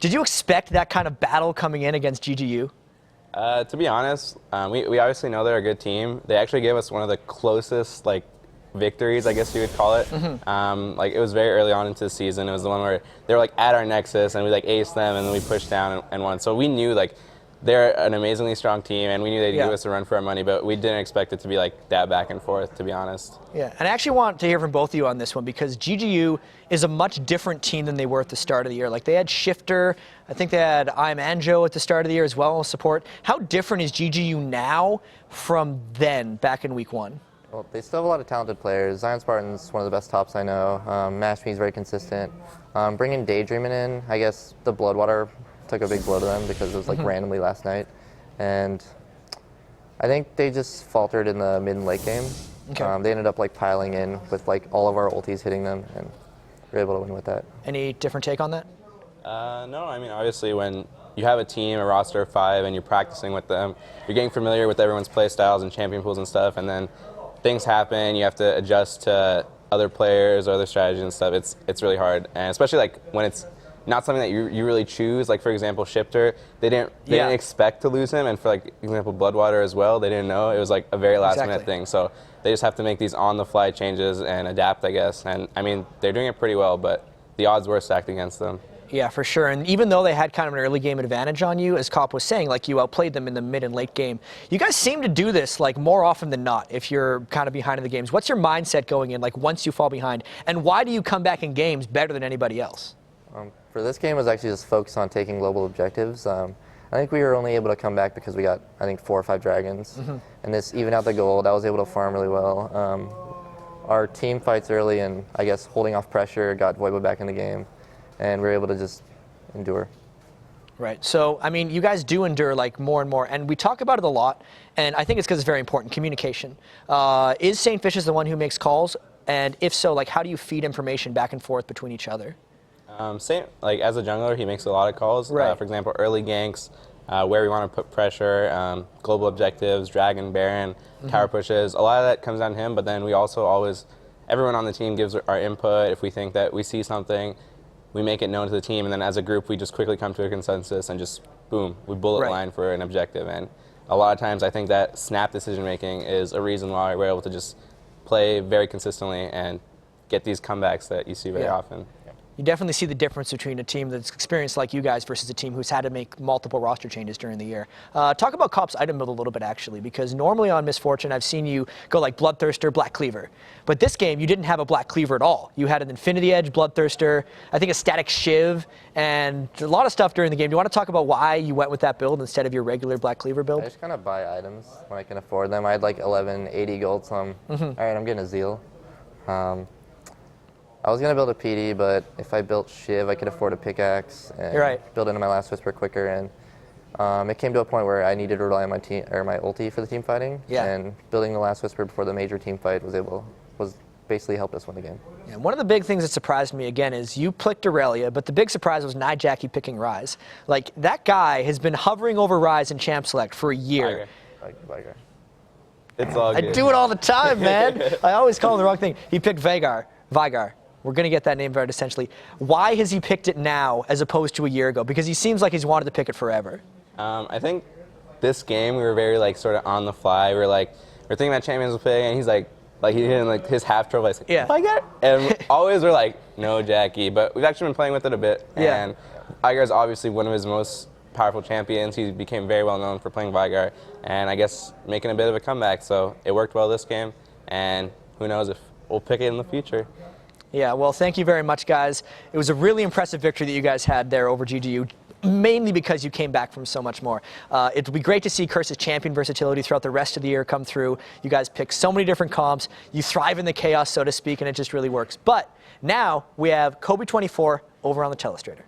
did you expect that kind of battle coming in against GGU? To be honest, we obviously know they're a good team. They actually gave us one of the closest victories, I guess you would call it. It was very early on into the season. It was the one where they were at our nexus and we aced them and then we pushed down and won. So we knew they're an amazingly strong team and we knew they'd give us a run for our money, but we didn't expect it to be that back and forth, to be honest. Yeah, and I actually want to hear from both of you on this one because GGU is a much different team than they were at the start of the year. They had Shifter, I think they had Anjo at the start of the year as well, support. How different is GGU now from then, back in week 1? Well, they still have a lot of talented players. Zion Spartan's one of the best tops I know. Mashme's very consistent. Bringing Daydreaming in, I guess the Bloodwater took a big blow to them because it was randomly last night. And I think they just faltered in the mid and late game. Okay. They ended up piling in with all of our ultis hitting them and we were able to win with that. Any different take on that? No, I mean, obviously when you have a team, a roster of 5, and you're practicing with them, you're getting familiar with everyone's play styles and champion pools and stuff, and then things happen, you have to adjust to other players or other strategies and stuff. It's really hard, and especially when it's not something that you really choose. For example, Shifter, they didn't expect to lose him, and for example Bloodwater as well, they didn't know. It was a very last minute thing. So they just have to make these on the fly changes and adapt, I guess. And I mean, they're doing it pretty well, but the odds were stacked against them. Yeah, for sure. And even though they had kind of an early game advantage on you, as Cop was saying, you outplayed them in the mid and late game. You guys seem to do this more often than not if you're kind of behind in the games. What's your mindset going in once you fall behind? And why do you come back in games better than anybody else? For this game, it was actually just focused on taking global objectives. I think we were only able to come back because we got, 4 or 5 dragons. And this evened out the gold. I was able to farm really well. Our team fights early and I guess holding off pressure got Voibo back in the game. And we were able to just endure. Right. So, I mean, you guys do endure more and more, and we talk about it a lot, and I think it's because it's very important, communication. Is St. Vicious the one who makes calls? And if so, how do you feed information back and forth between each other? As a jungler, he makes a lot of calls. Right. For example, early ganks, where we want to put pressure, global objectives, Dragon, Baron, tower pushes. A lot of that comes down to him, but then we also everyone on the team gives our input. If we think that we see something, we make it known to the team, and then as a group, we just quickly come to a consensus and just, boom, we bullet line for an objective. And a lot of times, I think that snap decision-making is a reason why we're able to just play very consistently and get these comebacks that you see very often. You definitely see the difference between a team that's experienced like you guys versus a team who's had to make multiple roster changes during the year. Talk about Cop's item build a little bit, actually, because normally on Misfortune, I've seen you go Bloodthirster, Black Cleaver. But this game, you didn't have a Black Cleaver at all. You had an Infinity Edge, Bloodthirster, I think a Static Shiv, and a lot of stuff during the game. Do you want to talk about why you went with that build instead of your regular Black Cleaver build? I just kind of buy items when I can afford them. I had 1180 gold, so all right, I'm getting a Zeal. I was going to build a PD, but if I built Shiv, I could afford a pickaxe and build into my Last Whisper quicker. And it came to a point where I needed to rely on my team or my ulti for the team fighting. And building the Last Whisper before the major team fight was basically helped us win the game. Yeah, one of the big things that surprised me again is you picked Aurelia, but the big surprise was Nijackie picking Ryze. That guy has been hovering over Ryze in Champ Select for a year. Veigar. It's all good. I do it all the time, man. I always call him the wrong thing. He picked Veigar. We're going to get that name right, essentially. Why has he picked it now as opposed to a year ago? Because he seems like he's wanted to pick it forever. I think this game we were very sort of on the fly. We're thinking about champions will pick, and he's he did his half troll. Veigar? And always we're no Jackie. But we've actually been playing with it a bit. And Veigar is obviously one of his most powerful champions. He became very well known for playing Veigar, and I guess making a bit of a comeback. So it worked well this game, and who knows if we'll pick it in the future. Yeah, well, thank you very much, guys. It was a really impressive victory that you guys had there over GGU, mainly because you came back from so much more. It'll be great to see Curse's champion versatility throughout the rest of the year come through. You guys pick so many different comps. You thrive in the chaos, so to speak, and it just really works. But now we have Kobe24 over on the Telestrator.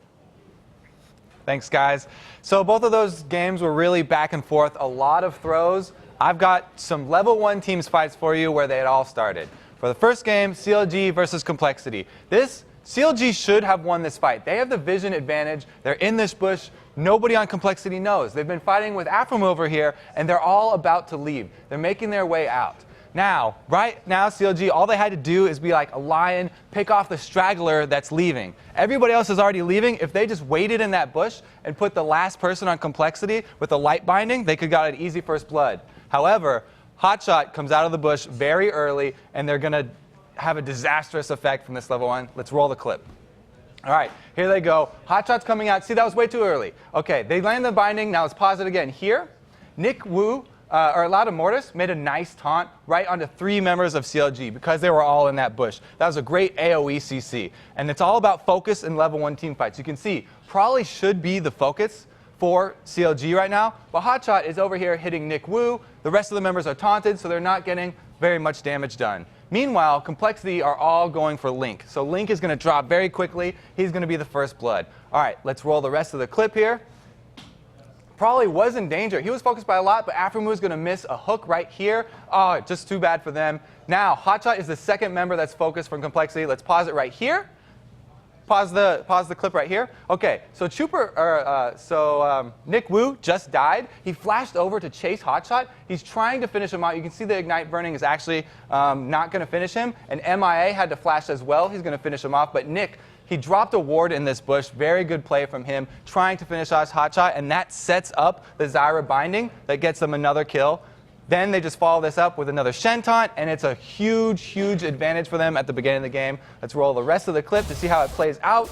Thanks, guys. So both of those games were really back and forth, a lot of throws. I've got some level 1 teams fights for you where they had all started. For the first game, CLG versus Complexity. CLG should have won this fight. They have the vision advantage. They're in this bush. Nobody on Complexity knows. They've been fighting with Afram over here, and they're all about to leave. They're making their way out. Now, right now, CLG, all they had to do is be like a lion, pick off the straggler that's leaving. Everybody else is already leaving. If they just waited in that bush and put the last person on complexity with a light binding, they could got an easy first blood. However, Hotshot comes out of the bush very early, and they're going to have a disastrous effect from this level 1. Let's roll the clip. All right, here they go. Hotshot's coming out. See, that was way too early. Okay, they land the binding. Now let's pause it again. Here, Nick Wu, or Lauda Mortis, made a nice taunt right onto 3 members of CLG because they were all in that bush. That was a great AoE CC. And it's all about focus in level 1 team fights. You can see, probably should be the focus for CLG right now, but Hotshot is over here hitting Nick Wu. The rest of the members are taunted, so they're not getting very much damage done. Meanwhile, Complexity are all going for Link. So Link is going to drop very quickly. He's going to be the first blood. All right, let's roll the rest of the clip here. Probably was in danger. He was focused by a lot, but Afromu was going to miss a hook right here. Oh, just too bad for them. Now, Hotshot is the second member that's focused from Complexity. Let's pause it right here. Pause the clip right here. Okay, so Nick Wu just died. He flashed over to chase Hotshot. He's trying to finish him out. You can see the Ignite burning is actually not going to finish him. And MIA had to flash as well. He's going to finish him off. But Nick, he dropped a ward in this bush. Very good play from him, trying to finish off Hotshot. And that sets up the Zyra binding that gets them another kill. Then they just follow this up with another Shen taunt, and it's a huge, huge advantage for them at the beginning of the game. Let's roll the rest of the clip to see how it plays out.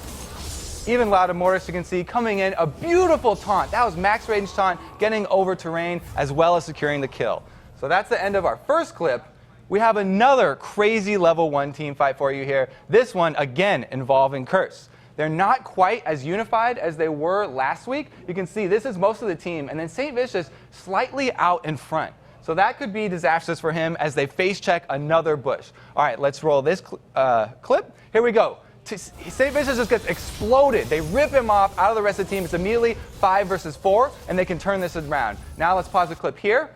Even Lauda Mortis, you can see, coming in, a beautiful taunt. That was max range taunt, getting over terrain, as well as securing the kill. So that's the end of our first clip. We have another crazy level 1 team fight for you here. This one, again, involving Curse. They're not quite as unified as they were last week. You can see this is most of the team, and then St. Vicious slightly out in front. So that could be disastrous for him as they face check another bush. All right, let's roll this clip. Here we go. St. Vicious just gets exploded. They rip him off out of the rest of the team. It's immediately 5 versus 4, and they can turn this around. Now let's pause the clip here.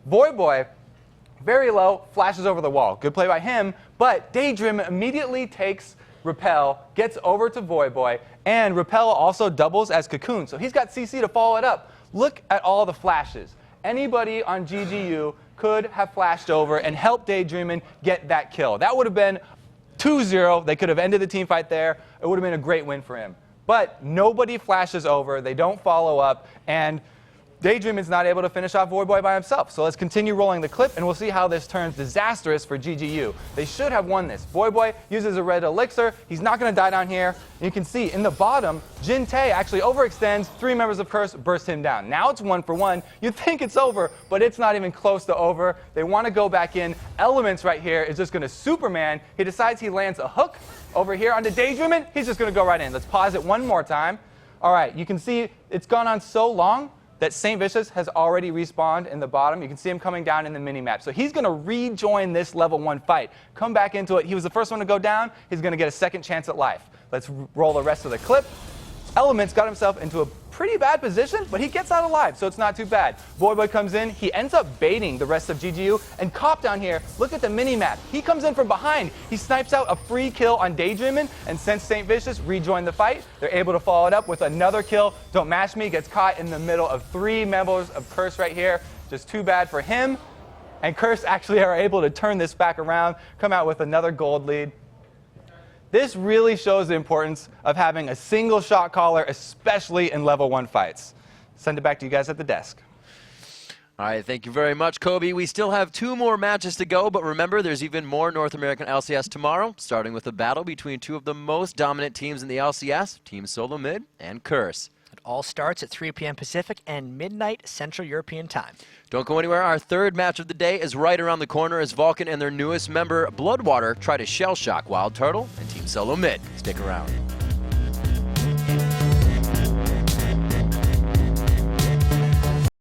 Voyboy, very low, flashes over the wall. Good play by him, but Daydream immediately takes Repel, gets over to Voyboy, and Repel also doubles as Cocoon. So he's got CC to follow it up. Look at all the flashes. Anybody on GGU could have flashed over and helped Daydreamin' get that kill. That would have been 2-0. They could have ended the team fight there. It would have been a great win for him. But nobody flashes over. They don't follow up. And Daydreamin's not able to finish off Voyboy by himself. So let's continue rolling the clip, and we'll see how this turns disastrous for GGU. They should have won this. Voyboy uses a red elixir. He's not going to die down here. You can see in the bottom, Jin Tae actually overextends. 3 members of Curse burst him down. Now it's 1 for 1. You'd think it's over, but it's not even close to over. They want to go back in. Elements right here is just going to Superman. He decides he lands a hook over here onto Daydreamin'. He's just going to go right in. Let's pause it one more time. All right, you can see it's gone on so long that St. Vicious has already respawned in the bottom. You can see him coming down in the mini-map. So he's going to rejoin this level 1 fight, come back into it. He was the first one to go down. He's going to get a second chance at life. Let's roll the rest of the clip. Elements got himself into a pretty bad position, but he gets out alive, so it's not too bad. Voyboy comes in. He ends up baiting the rest of GGU. And Cop down here, look at the mini-map. He comes in from behind. He snipes out a free kill on Daydreamin', and since St. Vicious rejoined the fight, they're able to follow it up with another kill. Don't Mash Me gets caught in the middle of 3 members of Curse right here. Just too bad for him. And Curse actually are able to turn this back around, come out with another gold lead. This really shows the importance of having a single shot caller, especially in level 1 fights. Send it back to you guys at the desk. All right, thank you very much, Kobe. We still have 2 more matches to go, but remember, there's even more North American LCS tomorrow, starting with a battle between 2 of the most dominant teams in the LCS, Team Solo Mid and Curse. It all starts at 3 p.m. Pacific and midnight Central European time. Don't go anywhere. Our 3rd match of the day is right around the corner as Vulcan and their newest member, Bloodwater, try to shell shock Wild Turtle and Team Solo Mid. Stick around.